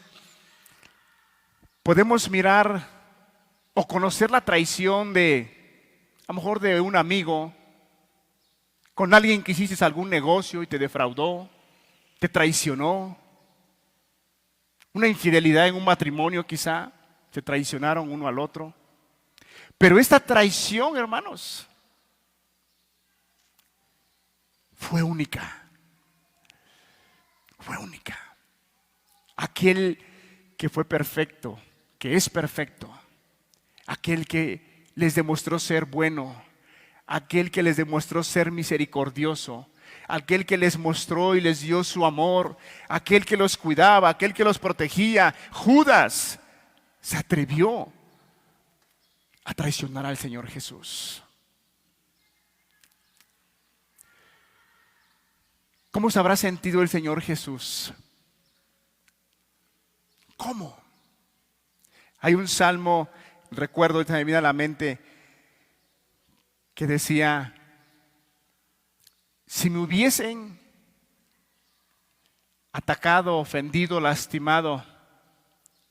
mirar o conocer la traición a lo mejor de un amigo, con alguien que hiciste algún negocio y te defraudó, te traicionó. una infidelidad en un matrimonio quizá, se traicionaron uno al otro. Pero esta traición, hermanos, fue única. Fue única. Aquel que fue perfecto, que es perfecto, aquel que les demostró ser bueno, aquel que les demostró ser misericordioso, aquel que les mostró y les dio su amor, aquel que los cuidaba, aquel que los protegía. Judas se atrevió a traicionar al Señor Jesús. ¿Cómo se habrá sentido el Señor Jesús? ¿Cómo? Hay un salmo, recuerdo, se me viene a la mente, que decía: si me hubiesen atacado, ofendido, lastimado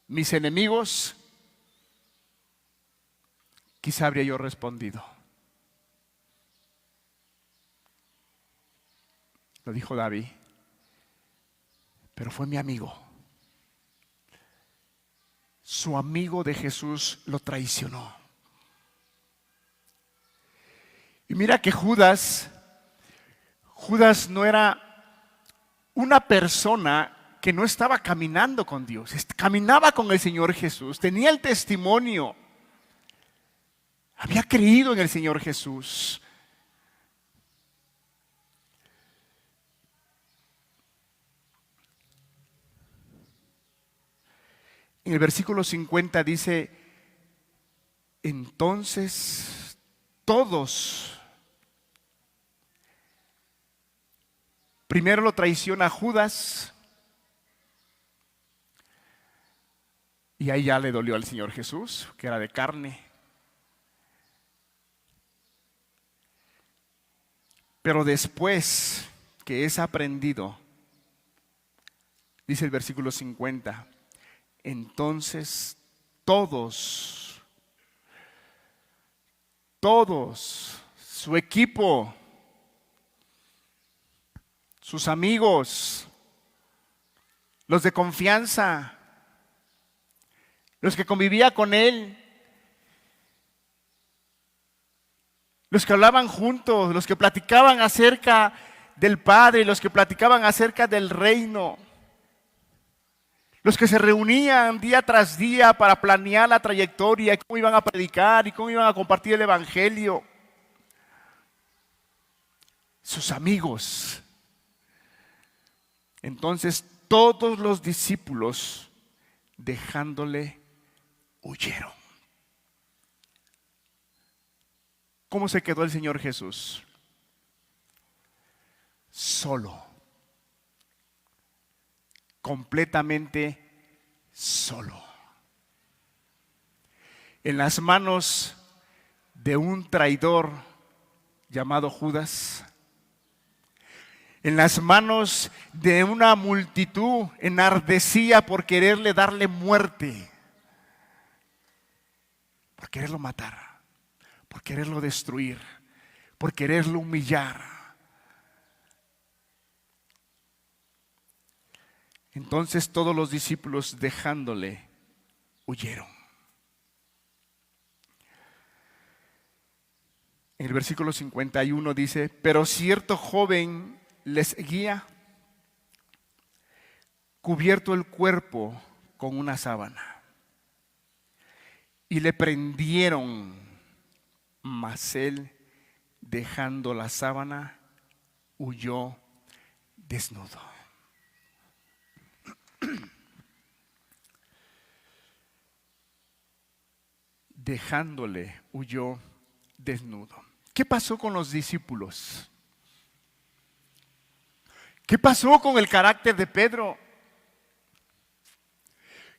mis enemigos, quizá habría yo respondido. Lo dijo David, pero fue mi amigo. Su amigo de Jesús lo traicionó. Y mira que Judas no era una persona que no estaba caminando con Dios, caminaba con el Señor Jesús, tenía el testimonio, había creído en el Señor Jesús. En el versículo 50 dice: entonces todos, primero lo traiciona Judas, y ahí ya le dolió al Señor Jesús, que era de carne. Pero después que es aprendido, dice el versículo 50, entonces todos, su equipo, sus amigos, los de confianza, los que convivían con él, los que hablaban juntos, los que platicaban acerca del Padre, los que platicaban acerca del reino, los que se reunían día tras día para planear la trayectoria, cómo iban a predicar y cómo iban a compartir el evangelio. Sus amigos. Entonces todos los discípulos, dejándole, huyeron. ¿Cómo se quedó el Señor Jesús? Solo. Completamente solo. En las manos de un traidor llamado Judas. En las manos de una multitud enardecida por quererle darle muerte. Por quererlo matar. Por quererlo destruir, por quererlo humillar. Entonces todos los discípulos, dejándole, huyeron. En el versículo 51 dice: pero cierto joven les seguía, cubierto el cuerpo con una sábana, y le prendieron. Mas él, dejando la sábana, huyó desnudo. Dejándole, huyó desnudo. ¿Qué pasó con los discípulos? ¿Qué pasó con el carácter de Pedro?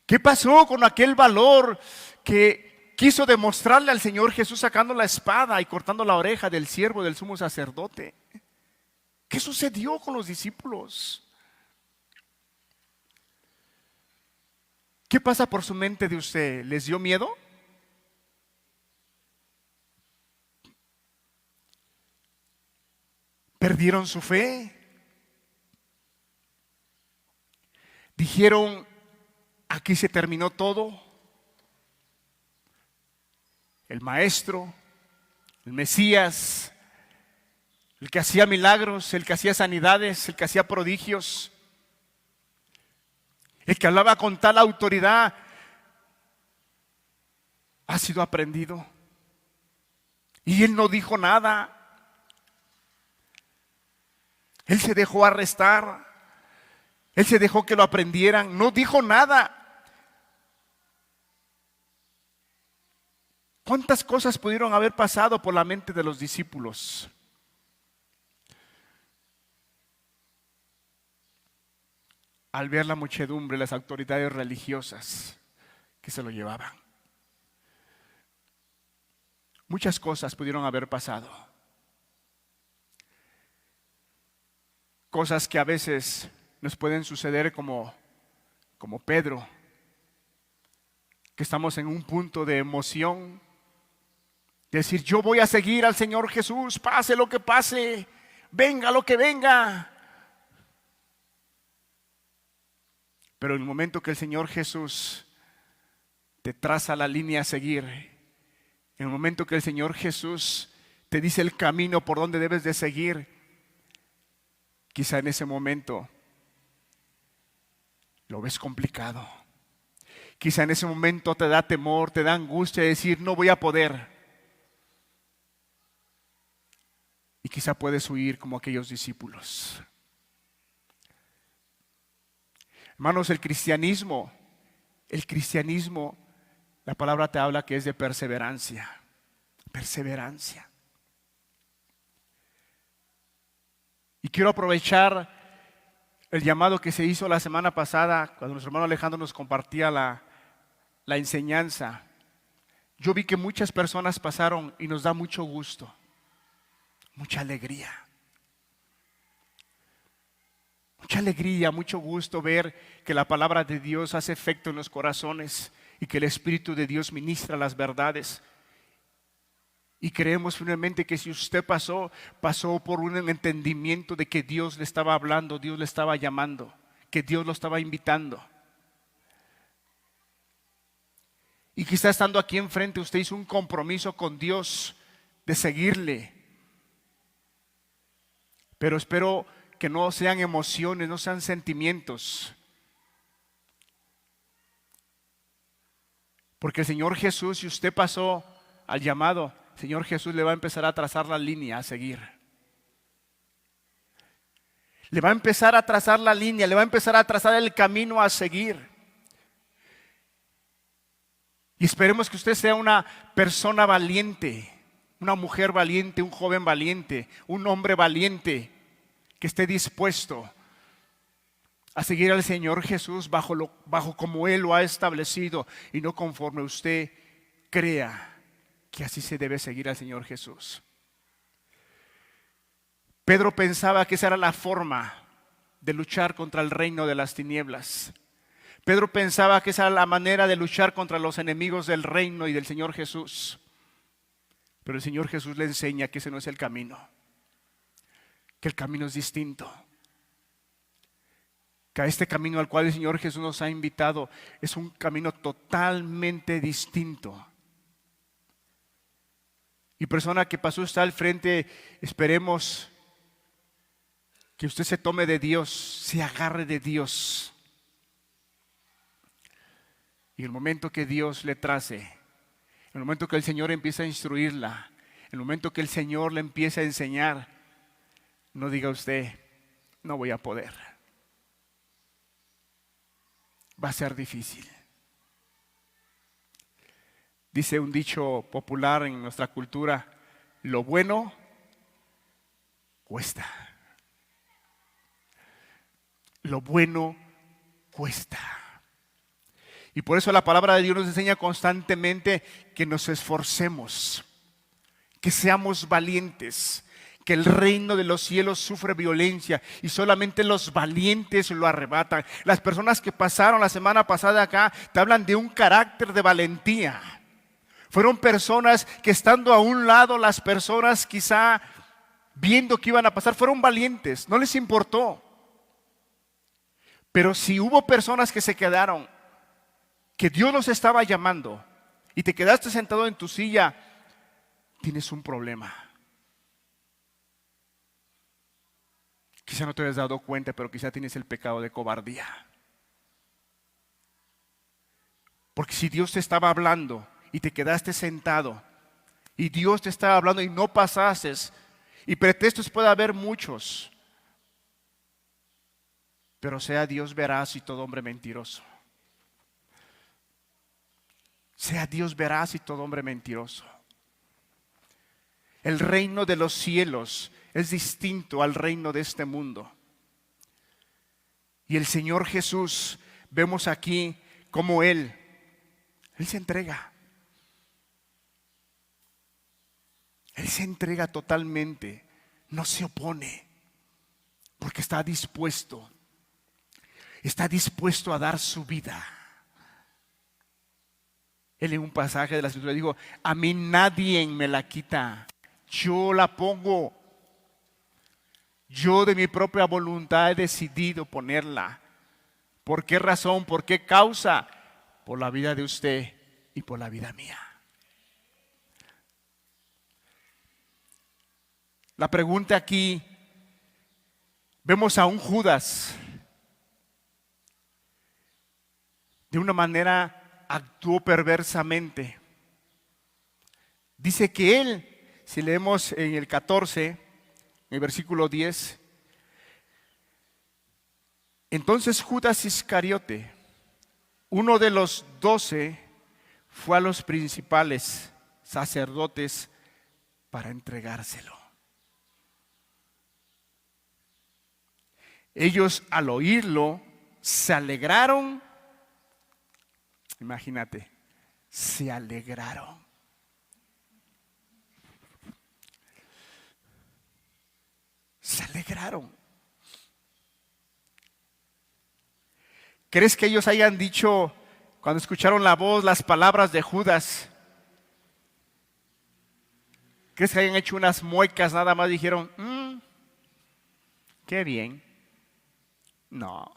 ¿Qué pasó con aquel valor que quiso demostrarle al Señor Jesús sacando la espada y cortando la oreja del siervo del sumo sacerdote? ¿Qué sucedió con los discípulos? ¿Qué pasa por su mente de usted? ¿Les dio miedo? ¿Perdieron su fe? Dijeron: aquí se terminó todo. El Maestro, el Mesías, el que hacía milagros, el que hacía sanidades, el que hacía prodigios, el que hablaba con tal autoridad, ha sido aprendido. Y él no dijo nada. Él se dejó arrestar. Él se dejó que lo aprendieran. No dijo nada. ¿Cuántas cosas pudieron haber pasado por la mente de los discípulos? Al ver la muchedumbre, las autoridades religiosas que se lo llevaban. Muchas cosas pudieron haber pasado. Cosas que a veces nos pueden suceder como Pedro, que estamos en un punto de emoción, decir, yo voy a seguir al Señor Jesús, pase lo que pase, venga lo que venga. Pero en el momento que el Señor Jesús te traza la línea a seguir, en el momento que el Señor Jesús te dice el camino por donde debes de seguir, quizá en ese momento lo ves complicado. Quizá en ese momento te da temor, te da angustia de decir, no voy a poder. Y quizá puedes huir como aquellos discípulos. Hermanos, el cristianismo, la palabra te habla que es de perseverancia. Perseverancia. Y quiero aprovechar el llamado que se hizo la semana pasada, cuando nuestro hermano Alejandro nos compartía la enseñanza. Yo vi que muchas personas pasaron y nos da mucho gusto, mucha alegría. Mucha alegría, mucho gusto ver que la palabra de Dios hace efecto en los corazones y que el Espíritu de Dios ministra las verdades. Y creemos firmemente que si usted pasó por un entendimiento de que Dios le estaba hablando, Dios le estaba llamando, que Dios lo estaba invitando. Y quizá estando aquí enfrente usted hizo un compromiso con Dios de seguirle. Pero espero que no sean emociones, no sean sentimientos. Porque el Señor Jesús, si usted pasó al llamado, el Señor Jesús le va a empezar a trazar la línea a seguir. Le va a empezar a trazar la línea, le va a empezar a trazar el camino a seguir. Y esperemos que usted sea una persona valiente, una mujer valiente, un joven valiente, un hombre valiente, que esté dispuesto a seguir al Señor Jesús bajo como Él lo ha establecido y no conforme usted crea que así se debe seguir al Señor Jesús. Pedro pensaba que esa era la forma de luchar contra el reino de las tinieblas. Pedro pensaba que esa era la manera de luchar contra los enemigos del reino y del Señor Jesús. Pero el Señor Jesús le enseña que ese no es el camino, que el camino es distinto, que a este camino al cual el Señor Jesús nos ha invitado es un camino totalmente distinto. Y persona que pasó está al frente, esperemos que usted se tome de Dios, se agarre de Dios. Y en el momento que Dios le trace, en el momento que el Señor empieza a instruirla, en el momento que el Señor le empieza a enseñar, no diga usted, no voy a poder. Va a ser difícil. Dice un dicho popular en nuestra cultura, lo bueno cuesta. Lo bueno cuesta. Y por eso la palabra de Dios nos enseña constantemente que nos esforcemos, que seamos valientes, que el reino de los cielos sufre violencia y solamente los valientes lo arrebatan. Las personas que pasaron la semana pasada acá te hablan de un carácter de valentía. Fueron personas que estando a un lado, las personas quizá viendo que iban a pasar, fueron valientes, no les importó. Pero si hubo personas que se quedaron, que Dios los estaba llamando y te quedaste sentado en tu silla, tienes un problema. Quizá no te hayas dado cuenta, pero quizá tienes el pecado de cobardía. Porque si Dios te estaba hablando y te quedaste sentado, y Dios te estaba hablando y no pasases, y pretextos puede haber muchos, pero sea Dios veraz y todo hombre mentiroso. Sea Dios veraz y todo hombre mentiroso. El reino de los cielos es distinto al reino de este mundo. Y el Señor Jesús, vemos aquí cómo Él se entrega. Él se entrega totalmente, no se opone, porque está dispuesto a dar su vida. Él en un pasaje de la Escritura dijo: a mí nadie me la quita, yo la pongo. Yo de mi propia voluntad he decidido ponerla. ¿Por qué razón? ¿Por qué causa? Por la vida de usted y por la vida mía. La pregunta aquí, vemos a un Judas, de una manera actuó perversamente. Dice que él, si leemos en el 14, en el versículo 10, entonces Judas Iscariote, uno de los 12, fue a los principales sacerdotes para entregárselo. Ellos al oírlo se alegraron. Imagínate, se alegraron. Se alegraron. ¿Crees que ellos hayan dicho, cuando escucharon la voz, las palabras de Judas? ¿Crees que hayan hecho unas muecas nada más? Dijeron, qué bien. No.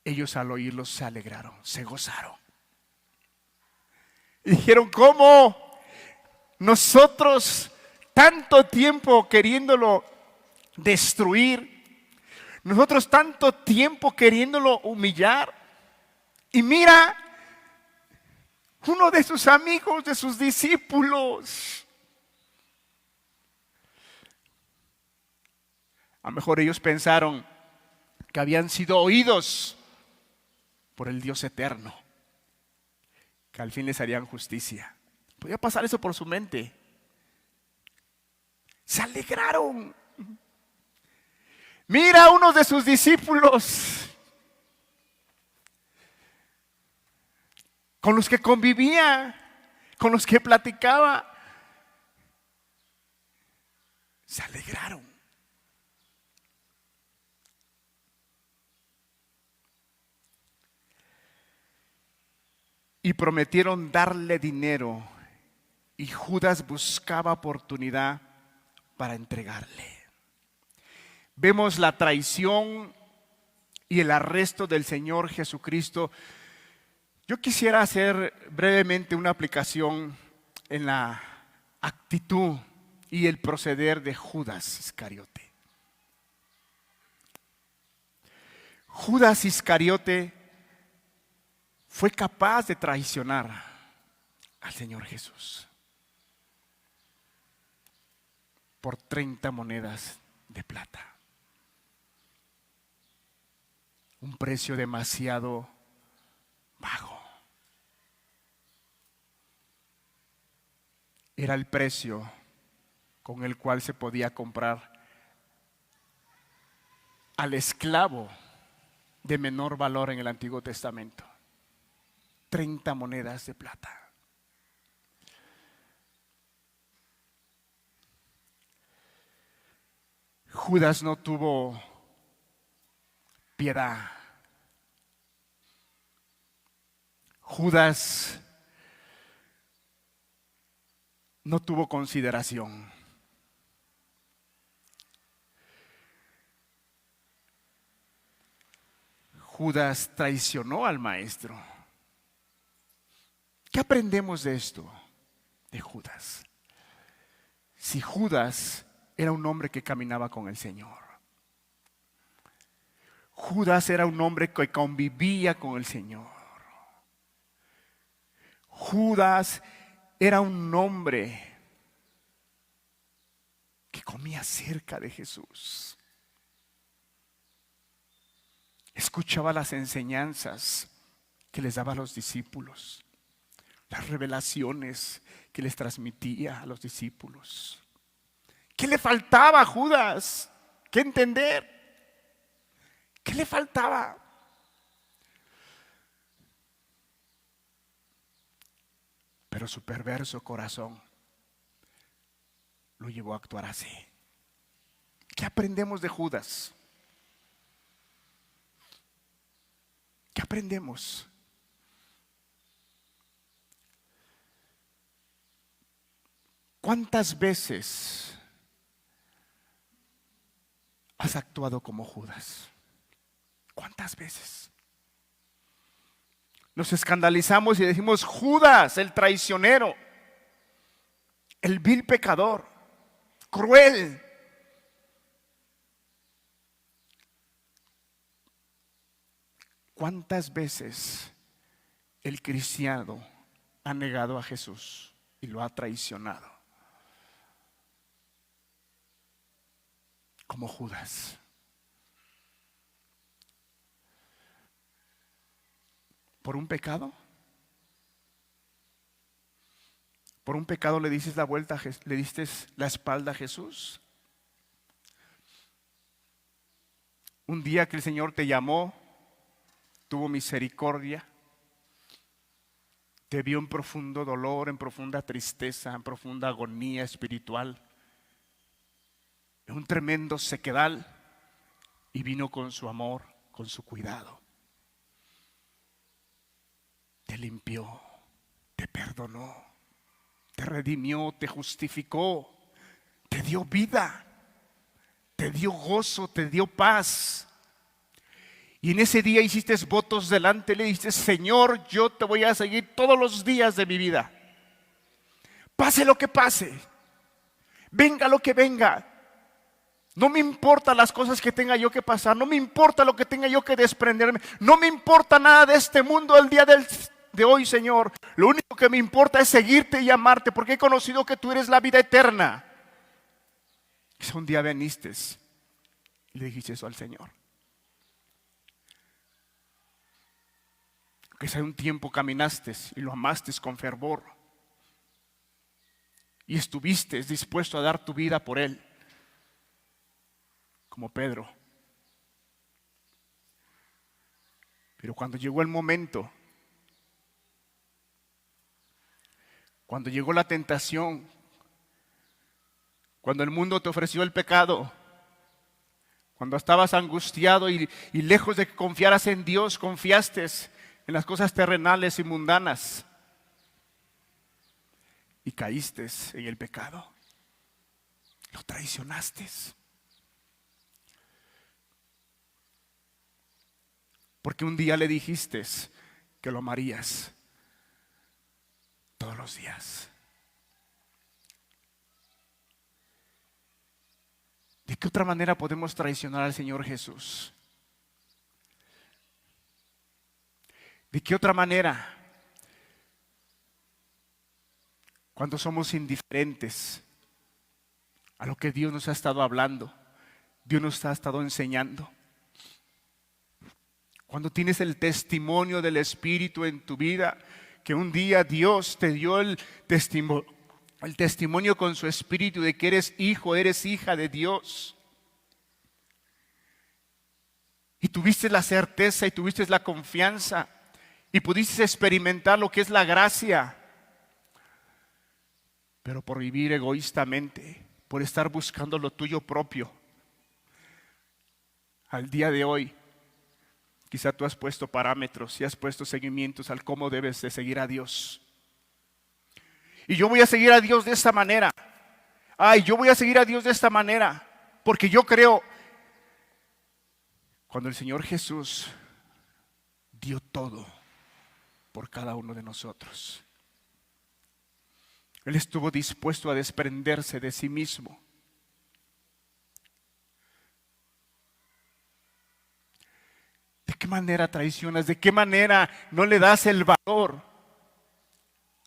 Ellos al oírlo se alegraron, se gozaron. Y dijeron, ¿cómo? Nosotros tanto tiempo queriéndolo destruir, nosotros tanto tiempo queriéndolo humillar, y mira, uno de sus amigos, de sus discípulos. A lo mejor ellos pensaron que habían sido oídos por el Dios eterno, que al fin les harían justicia. Podía pasar eso por su mente. Se alegraron. Mira a uno de sus discípulos con los que convivía, con los que platicaba. Se alegraron. Y prometieron darle dinero, y Judas buscaba oportunidad para entregarle. Vemos la traición y el arresto del Señor Jesucristo. Yo quisiera hacer brevemente una aplicación en la actitud y el proceder de Judas Iscariote. Judas Iscariote fue capaz de traicionar al Señor Jesús por 30 monedas de plata. Un precio demasiado bajo. Era el precio con el cual se podía comprar al esclavo de menor valor en el Antiguo Testamento. 30 monedas de plata. Judas no tuvo piedad. Judas no tuvo consideración. Judas traicionó al maestro. ¿Qué aprendemos de esto? De Judas. Si Judas era un hombre que caminaba con el Señor. Judas era un hombre que convivía con el Señor. Judas era un hombre que comía cerca de Jesús. Escuchaba las enseñanzas que les daba a los discípulos, las revelaciones que les transmitía a los discípulos. ¿Qué le faltaba a Judas? ¿Qué entender? ¿Qué le faltaba? Pero su perverso corazón lo llevó a actuar así. ¿Qué aprendemos de Judas? ¿Qué aprendemos? ¿Cuántas veces has actuado como Judas? ¿Cuántas veces? Nos escandalizamos y decimos: Judas, el traicionero, el vil pecador, cruel. ¿Cuántas veces el cristiano ha negado a Jesús y lo ha traicionado? Como Judas. ¿Por un pecado? ¿Por un pecado le dices la vuelta, le diste la espalda a Jesús? Un día que el Señor te llamó, tuvo misericordia, te vio en profundo dolor, en profunda tristeza, en profunda agonía espiritual, en un tremendo sequedal, y vino con su amor, con su cuidado. Te limpió, te perdonó, te redimió, te justificó, te dio vida, te dio gozo, te dio paz. Y en ese día hiciste votos delante, le dijiste: Señor, yo te voy a seguir todos los días de mi vida. Pase lo que pase, venga lo que venga. No me importa las cosas que tenga yo que pasar, no me importa lo que tenga yo que desprenderme, no me importa nada de este mundo el día de hoy, Señor. Lo único que me importa es seguirte y amarte, porque he conocido que tú eres la vida eterna. Y un día viniste y le dijiste eso al Señor. Que hace un tiempo caminaste y lo amaste con fervor y estuviste dispuesto a dar tu vida por Él, como Pedro. Pero cuando llegó el momento, cuando llegó la tentación, cuando el mundo te ofreció el pecado, cuando estabas angustiado y lejos de que confiaras en Dios, confiaste en las cosas terrenales y mundanas, y caíste en el pecado, lo traicionaste. Porque un día le dijiste que lo amarías todos los días. ¿De qué otra manera podemos traicionar al Señor Jesús? ¿De qué otra manera? Cuando somos indiferentes a lo que Dios nos ha estado hablando, Dios nos ha estado enseñando. Cuando tienes el testimonio del Espíritu en tu vida, que un día Dios te dio el testimonio con su Espíritu de que eres hijo, eres hija de Dios. Y tuviste la certeza y tuviste la confianza y pudiste experimentar lo que es la gracia. Pero por vivir egoístamente, por estar buscando lo tuyo propio, al día de hoy, quizá tú has puesto parámetros y has puesto seguimientos al cómo debes de seguir a Dios. Y yo voy a seguir a Dios de esta manera. Yo voy a seguir a Dios de esta manera, porque yo creo, cuando el Señor Jesús dio todo por cada uno de nosotros. Él estuvo dispuesto a desprenderse de sí mismo. ¿De qué manera traicionas? ¿De qué manera no le das el valor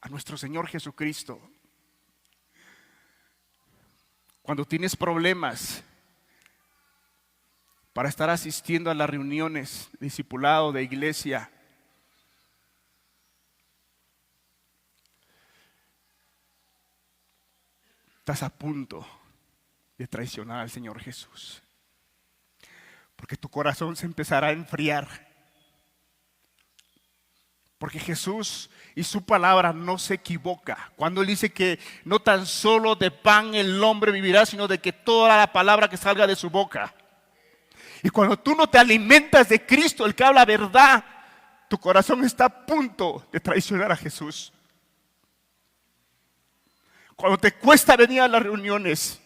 a nuestro Señor Jesucristo? Cuando tienes problemas para estar asistiendo a las reuniones de discipulado, de iglesia, estás a punto de traicionar al Señor Jesús. Porque tu corazón se empezará a enfriar. Porque Jesús y su palabra no se equivoca. Cuando Él dice que no tan solo de pan el hombre vivirá, sino de que toda la palabra que salga de su boca. Y cuando tú no te alimentas de Cristo, el que habla verdad, tu corazón está a punto de traicionar a Jesús. Cuando te cuesta venir a las reuniones,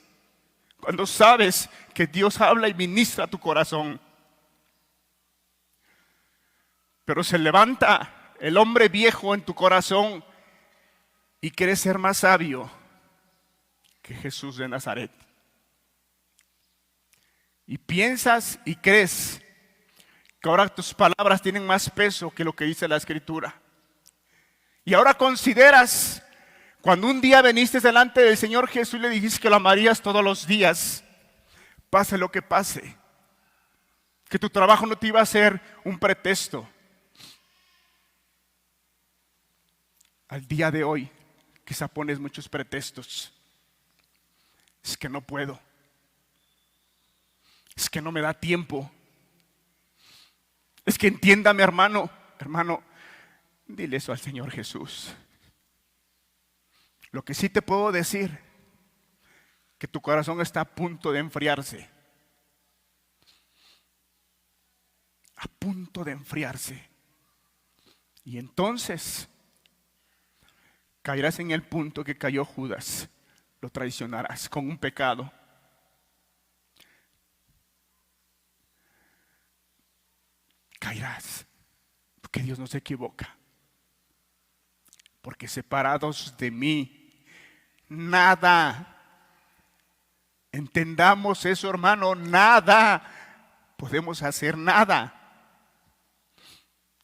cuando sabes que Dios habla y ministra a tu corazón, pero se levanta el hombre viejo en tu corazón y quieres ser más sabio que Jesús de Nazaret. Y piensas y crees que ahora tus palabras tienen más peso que lo que dice la Escritura. Y ahora consideras cuando un día viniste delante del Señor Jesús y le dijiste que lo amarías todos los días, pase lo que pase, que tu trabajo no te iba a ser un pretexto. Al día de hoy, quizá pones muchos pretextos. Es que no puedo. Es que no me da tiempo. Es que entiéndame, hermano. Hermano, dile eso al Señor Jesús. Lo que sí te puedo decir, que tu corazón está a punto de enfriarse. A punto de enfriarse. Y entonces caerás en el punto que cayó Judas. Lo traicionarás con un pecado. Caerás. Porque Dios no se equivoca. Porque separados de mí, nada. Entendamos eso, hermano, nada. Podemos hacer nada.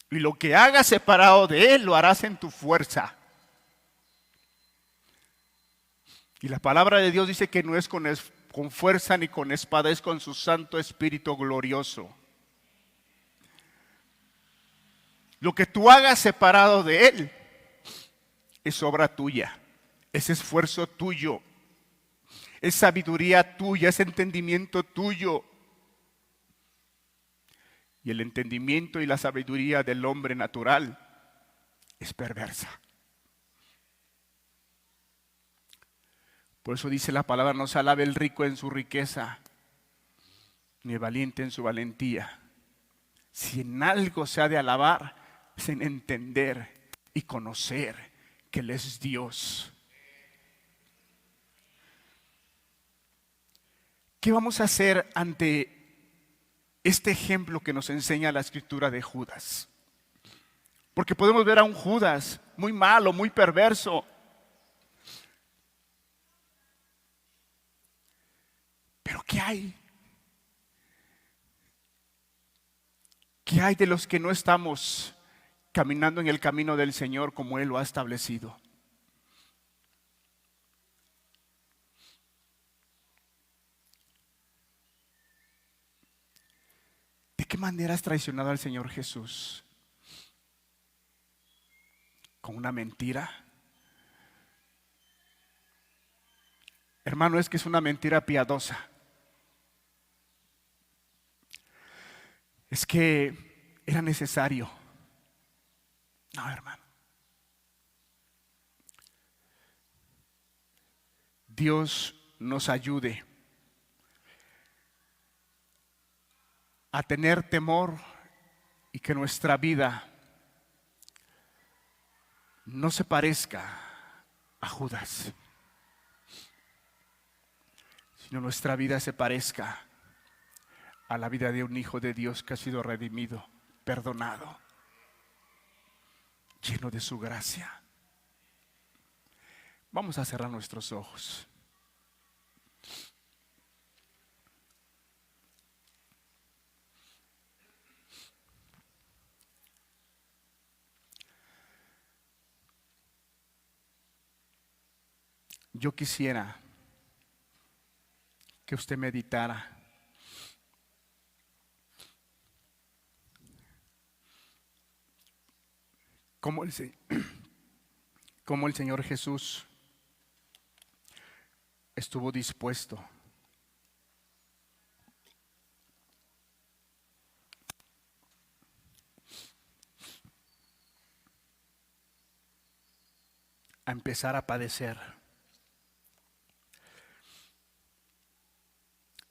Y lo que hagas separado de Él, lo harás en tu fuerza. Y la palabra de Dios dice que no es con fuerza ni con espada, es con su Santo Espíritu glorioso. Lo que tú hagas separado de Él es obra tuya, es esfuerzo tuyo, es sabiduría tuya, es entendimiento tuyo. Y el entendimiento y la sabiduría del hombre natural es perversa. Por eso dice la palabra, no se alabe el rico en su riqueza, ni el valiente en su valentía. Si en algo se ha de alabar, es en entender y conocer que Él es Dios. ¿Qué vamos a hacer ante este ejemplo que nos enseña la Escritura de Judas? Porque podemos ver a un Judas muy malo, muy perverso. Pero ¿qué hay? ¿Qué hay de los que no estamos caminando en el camino del Señor como Él lo ha establecido? ¿De qué manera has traicionado al Señor Jesús? ¿Con una mentira? Hermano, es que es una mentira piadosa. Es que era necesario. No, hermano. Dios nos ayude a tener temor y que nuestra vida no se parezca a Judas, sino nuestra vida se parezca a la vida de un hijo de Dios que ha sido redimido, perdonado. lleno de su gracia. Vamos a cerrar nuestros ojos. Yo quisiera que usted meditara cómo el Señor Jesús estuvo dispuesto a empezar a padecer.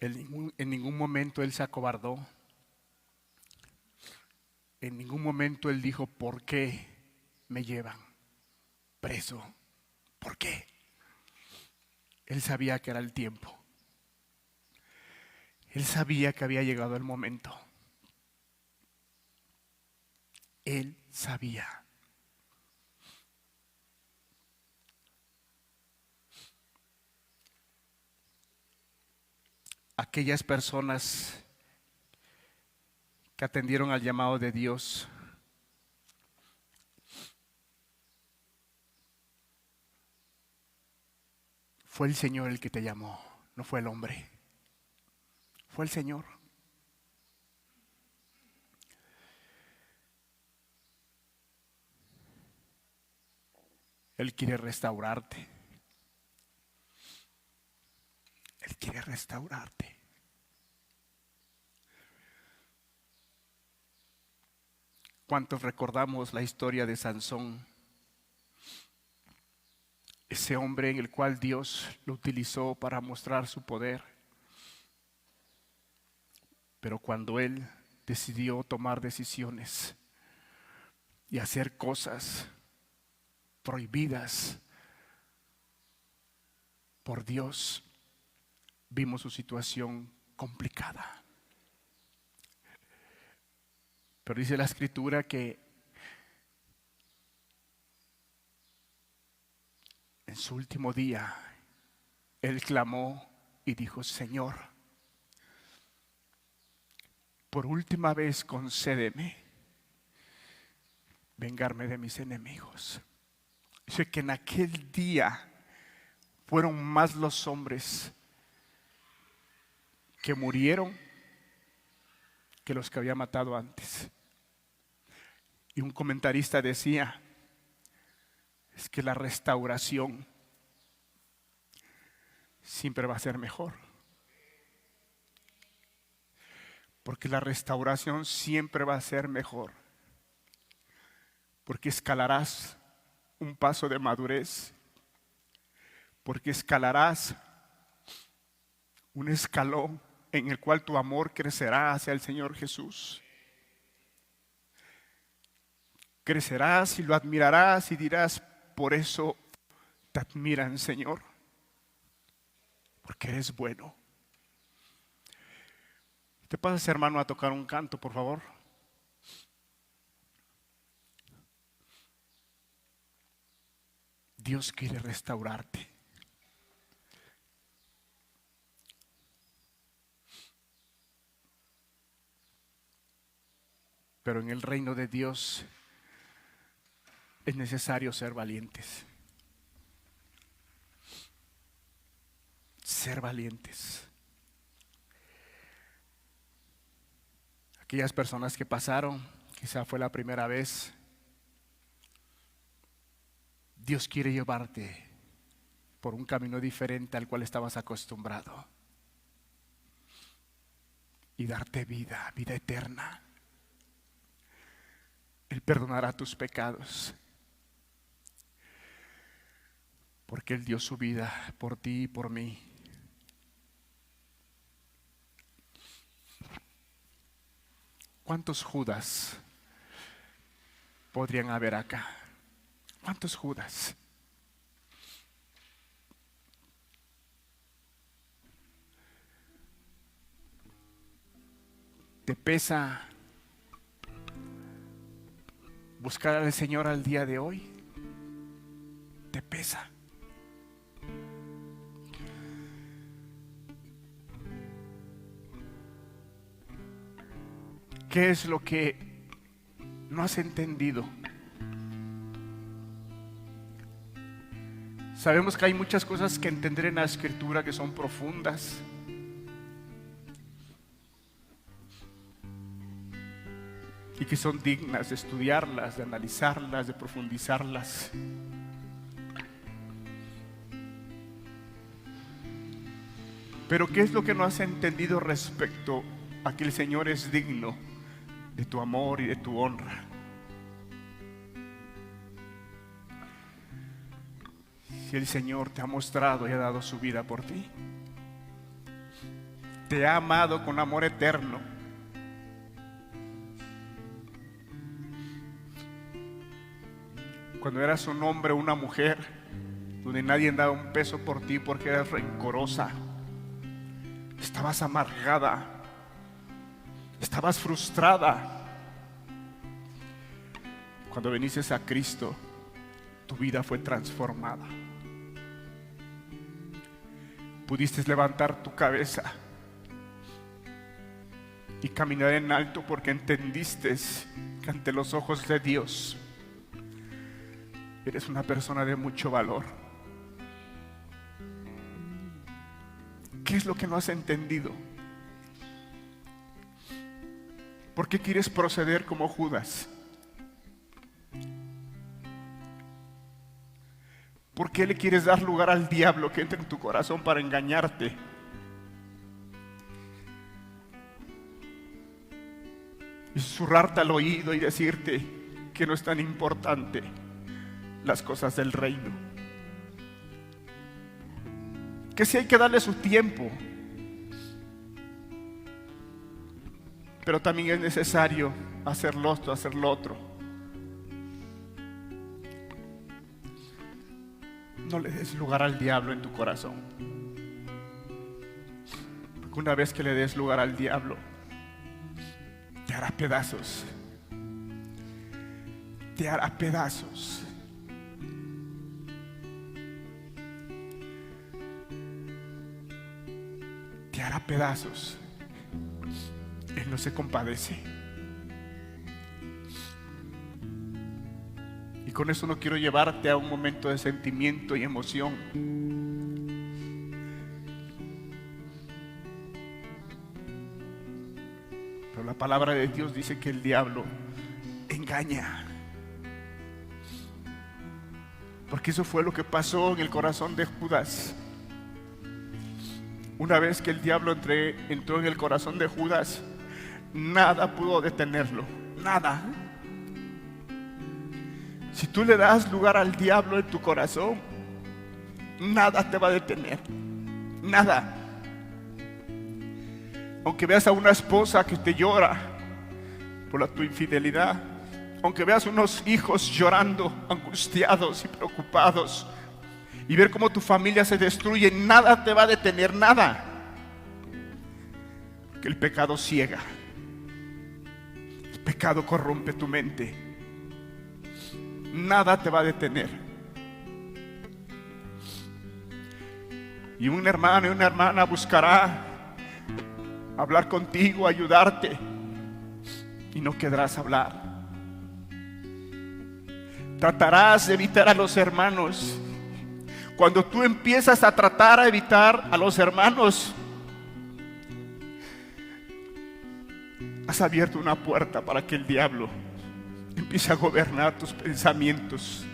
En ningún momento Él se acobardó. En ningún momento Él dijo, ¿por qué me llevan preso? ¿Por qué? Él sabía que era el tiempo. Él sabía que había llegado el momento. Él sabía. Aquellas personas que atendieron al llamado de Dios fue el Señor el que te llamó, no fue el hombre, fue el Señor. Él quiere restaurarte. Él quiere restaurarte. ¿Cuántos recordamos la historia de Sansón? Ese hombre en el cual Dios lo utilizó para mostrar su poder. Pero cuando él decidió tomar decisiones y hacer cosas prohibidas por Dios, vimos su situación complicada. Pero dice la Escritura que en su último día él clamó y dijo: Señor, por última vez concédeme vengarme de mis enemigos. Dice que en aquel día fueron más los hombres que murieron que los que había matado antes. Y un comentarista decía, es que la restauración siempre va a ser mejor. Porque la restauración siempre va a ser mejor. Porque escalarás un paso de madurez. Porque escalarás un escalón en el cual tu amor crecerá hacia el Señor Jesús. Crecerás y lo admirarás y dirás: por eso te admiran, Señor, porque eres bueno. ¿Te pasas, hermano, a tocar un canto, por favor? Dios quiere restaurarte. Pero en el reino de Dios es necesario ser valientes. Ser valientes. Aquellas personas que pasaron, quizá fue la primera vez, Dios quiere llevarte por un camino diferente al cual estabas acostumbrado y darte vida, vida eterna. Él perdonará tus pecados, porque Él dio su vida por ti y por mí. ¿Cuántos Judas podrían haber acá? ¿Cuántos Judas? ¿Te pesa buscar al Señor al día de hoy te pesa. ¿Qué es lo que no has entendido? Sabemos que hay muchas cosas que entender en la Escritura que son profundas. Y que son dignas de estudiarlas, de analizarlas, de profundizarlas. Pero ¿qué es lo que no has entendido respecto a que el Señor es digno de tu amor y de tu honra? Si el Señor te ha mostrado y ha dado su vida por ti, te ha amado con amor eterno, cuando eras un hombre o una mujer, donde nadie daba un peso por ti porque eras rencorosa, estabas amargada, estabas frustrada. Cuando viniste a Cristo, tu vida fue transformada. Pudiste levantar tu cabeza y caminar en alto porque entendiste que ante los ojos de Dios eres una persona de mucho valor. ¿Qué es lo que no has entendido? ¿Por qué quieres proceder como Judas? ¿Por qué le quieres dar lugar al diablo que entra en tu corazón para engañarte? Y susurrarte al oído y decirte que no es tan importante las cosas del reino. Que sí hay que darle su tiempo, pero también es necesario hacer lo otro. No le des lugar al diablo en tu corazón, porque una vez que le des lugar al diablo, te hará pedazos. Te hará pedazos. Te hará pedazos. Él no se compadece. Y con eso no quiero llevarte a un momento de sentimiento y emoción. Pero la palabra de Dios dice que el diablo engaña. Porque eso fue lo que pasó en el corazón de Judas. Una vez que el diablo entró en el corazón de Judas, nada pudo detenerlo. Nada. Si tú le das lugar al diablo en tu corazón, nada te va a detener. Nada. Aunque veas a una esposa que te llora por tu infidelidad, aunque veas unos hijos llorando, angustiados y preocupados, y ver cómo tu familia se destruye, nada te va a detener, nada. Que el pecado ciega. El pecado corrompe tu mente. Nada te va a detener. Y un hermano y una hermana buscará hablar contigo, ayudarte, y no querrás hablar. Tratarás de evitar a los hermanos. Cuando tú empiezas a tratar a evitar a los hermanos, has abierto una puerta para que el diablo empiece a gobernar tus pensamientos,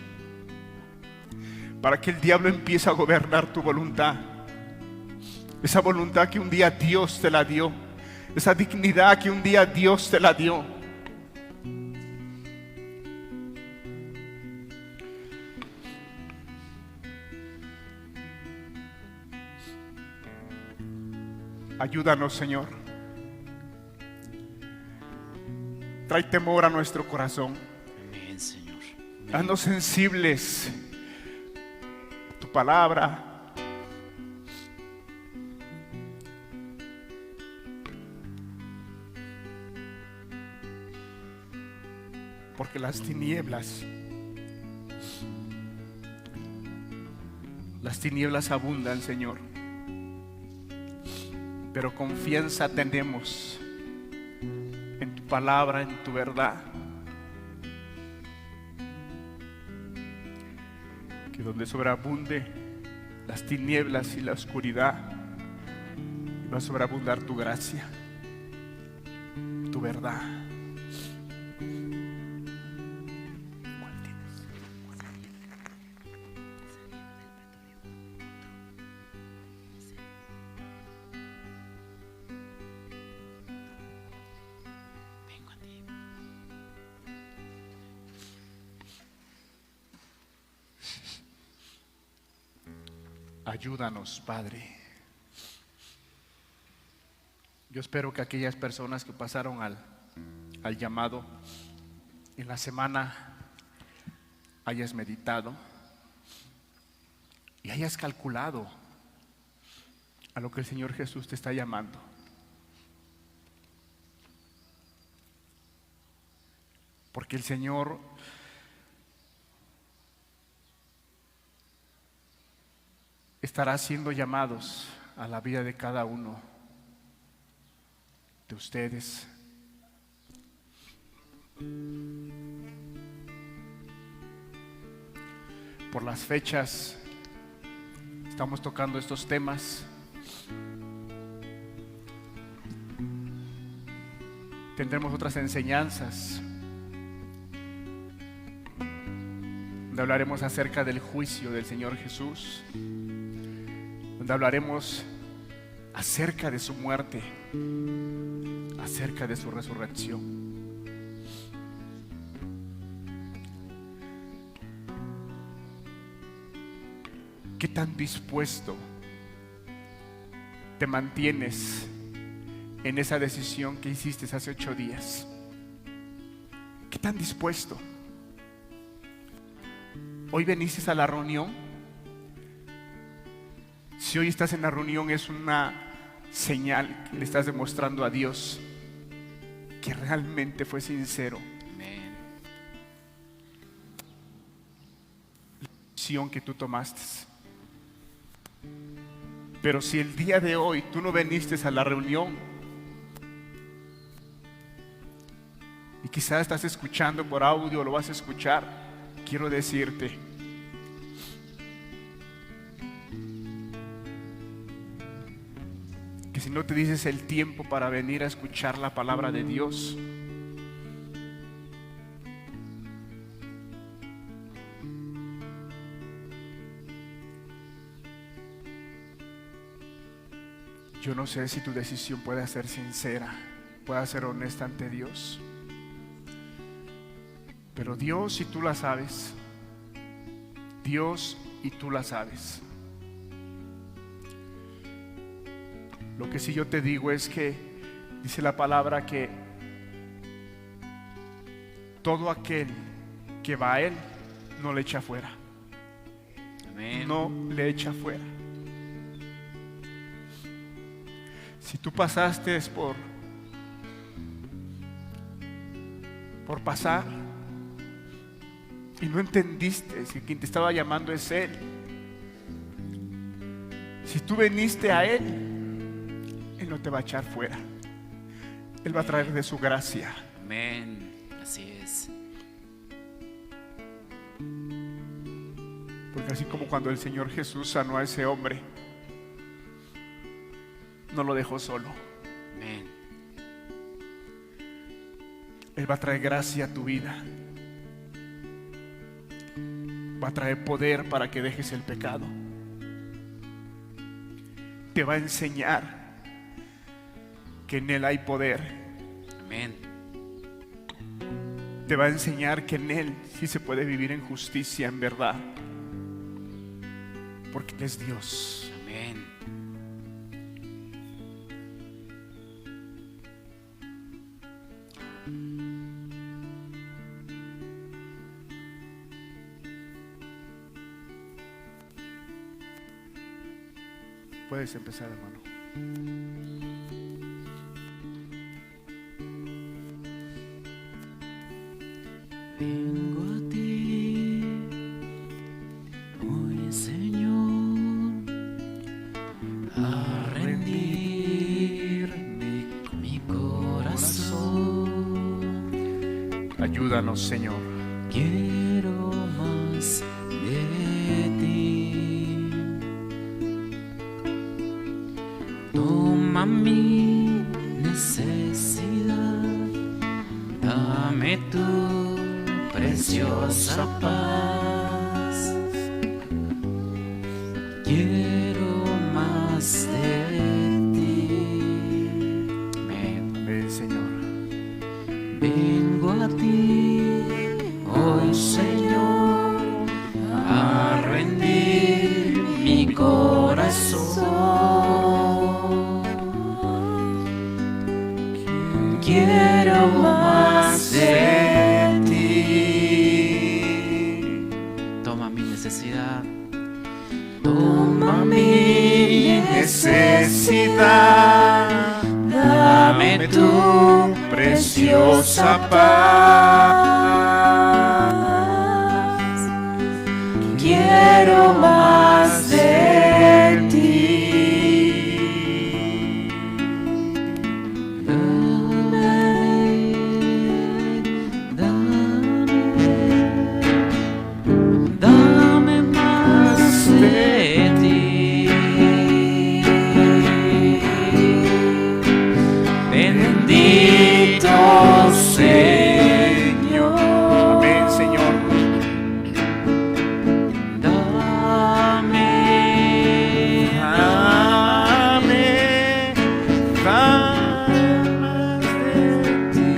para que el diablo empiece a gobernar tu voluntad. Esa voluntad que un día Dios te la dio, esa dignidad que un día Dios te la dio. Ayúdanos, Señor. Trae temor a nuestro corazón. Amén, Señor. Amén. Haznos sensibles a tu palabra. Porque porque las tinieblas abundan, Señor. Pero confianza tenemos en tu palabra, en tu verdad. Que donde sobreabunde las tinieblas y la oscuridad, va a sobreabundar tu gracia, tu verdad. Vengo a ti. Ayúdanos, Padre. Yo espero que aquellas personas que pasaron al llamado en la semana hayas meditado y hayas calculado a lo que el Señor Jesús te está llamando. Porque el Señor estará haciendo llamados a la vida de cada uno de ustedes. Por las fechas estamos tocando estos temas. Tendremos otras enseñanzas donde hablaremos acerca del juicio del Señor Jesús, donde hablaremos acerca de su muerte, acerca de su resurrección. ¿Qué tan dispuesto te mantienes en esa decisión que hiciste hace 8 días? ¿Qué tan dispuesto? Hoy veniste a la reunión. Si hoy estás en la reunión, es una señal que le estás demostrando a Dios que realmente fue sincero. Amén. La decisión que tú tomaste. Pero si el día de hoy tú no viniste a la reunión y quizás estás escuchando por audio o lo vas a escuchar, quiero decirte que si no te dices el tiempo para venir a escuchar la palabra de Dios, yo no sé si tu decisión puede ser sincera, puede ser honesta ante Dios. Pero Dios y tú la sabes. Dios y tú la sabes. Lo que sí yo te digo es que dice la palabra que todo aquel que va a Él no le echa fuera. Amén. No le echa fuera. Si tú pasaste por pasar y no entendiste que quien te estaba llamando es Él, si tú viniste a Él, Él no te va a echar fuera. Él va a traer de su gracia. Amén. Así es. Porque así como cuando el Señor Jesús sanó a ese hombre, no lo dejó solo. Amén. Él va a traer gracia a tu vida. Va a traer poder para que dejes el pecado. Te va a enseñar que en Él hay poder. Amén. Te va a enseñar que en Él sí se puede vivir en justicia, en verdad. Porque Él es Dios. Amén. Puedes empezar, hermano. Vengo a ti, hoy Señor, a rendir mi corazón. Ayúdanos, Señor. Quiero más de ti. Toma mi necesidad, dame tu preciosa paz. Quiero más de ti. Amén. Amén, Señor. Vengo a ti, hoy Señor, a rendir mi corazón. Quiero más de ti. Toma mi necesidad. Toma mi Necesidad, Dame tu preciosa paz. Quiero más de ti. Dame más de ti. Bendito Señor. Amén, Señor. Dame, Dame más de ti.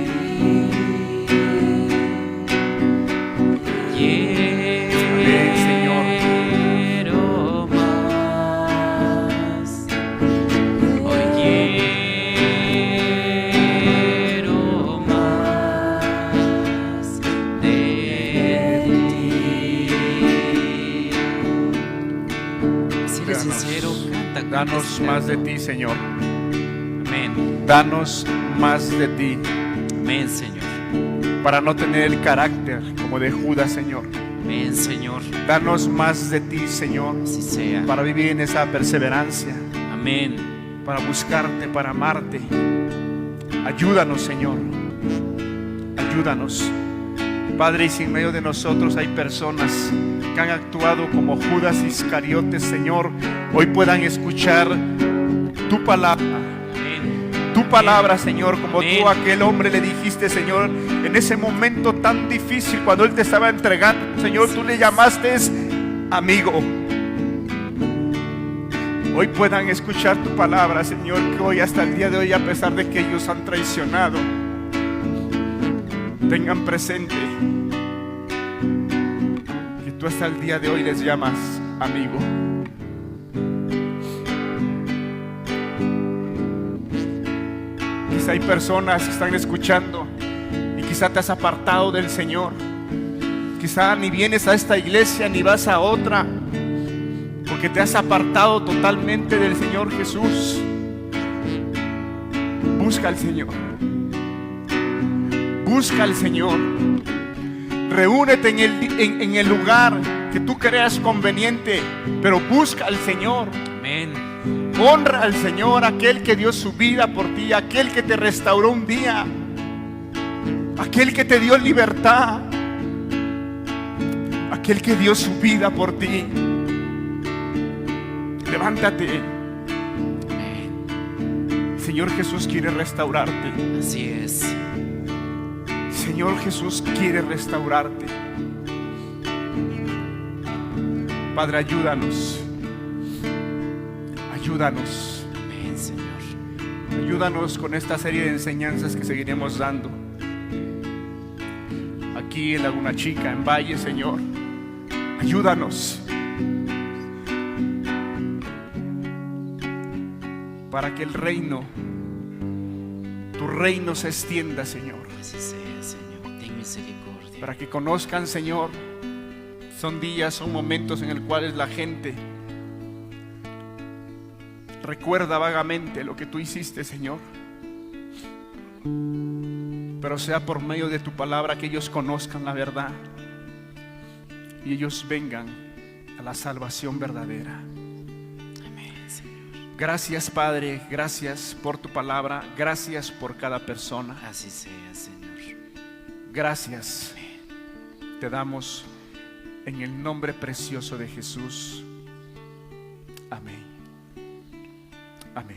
quiero más. Hoy quiero más de ti. Si eres sincero, canta con Danos este más de canto. ti, Señor. Amén. Danos más de ti, Amén, Señor. para no tener el carácter como de Judas, Señor. Amén, Señor. Danos más de ti, Señor, Así sea. para vivir en esa perseverancia, Amén. para buscarte, para amarte. Ayúdanos, Señor. Ayúdanos. Padre, y si en medio de nosotros hay personas que han actuado como Judas Iscariote, Señor, hoy puedan escuchar tu palabra. Amén. Tu palabra, Señor, como Amén. tú a aquel hombre le dijiste, Señor, en ese momento tan difícil, cuando él te estaba entregando, Señor, tú le llamaste amigo. Hoy puedan escuchar tu palabra, Señor, que hoy hasta el día de hoy, a pesar de que ellos han traicionado, tengan presente que tú hasta el día de hoy les llamas amigo. Quizá hay personas que están escuchando y quizá te has apartado del Señor. Quizá ni vienes a esta iglesia ni vas a otra, porque te has apartado totalmente del Señor Jesús. Busca al Señor. Busca al Señor. Reúnete en el lugar que tú creas conveniente, pero busca al Señor. Amén. Honra al Señor, aquel que dio su vida por ti, aquel que te restauró un día, aquel que te dio libertad, aquel que dio su vida por ti. Levántate. Amén. Señor Jesús quiere restaurarte. Así es. Señor Jesús quiere restaurarte. Padre, ayúdanos. Ayúdanos. Amén, Señor. Ayúdanos con esta serie de enseñanzas que seguiremos dando. Aquí en Laguna Chica, en Valle, Señor. Ayúdanos. Para que el reino, tu reino se extienda, Señor. Así sea, Señor. Ten misericordia. Para que conozcan, Señor, son días, son momentos en los cuales la gente recuerda vagamente lo que tú hiciste, Señor. Pero pero sea por medio de tu palabra que ellos conozcan la verdad y ellos vengan a la salvación verdadera. Amén, Señor. Gracias, Padre, gracias por tu palabra, gracias por cada persona. Así sea, Señor. Gracias te damos en el nombre precioso de Jesús. Amén. Amén.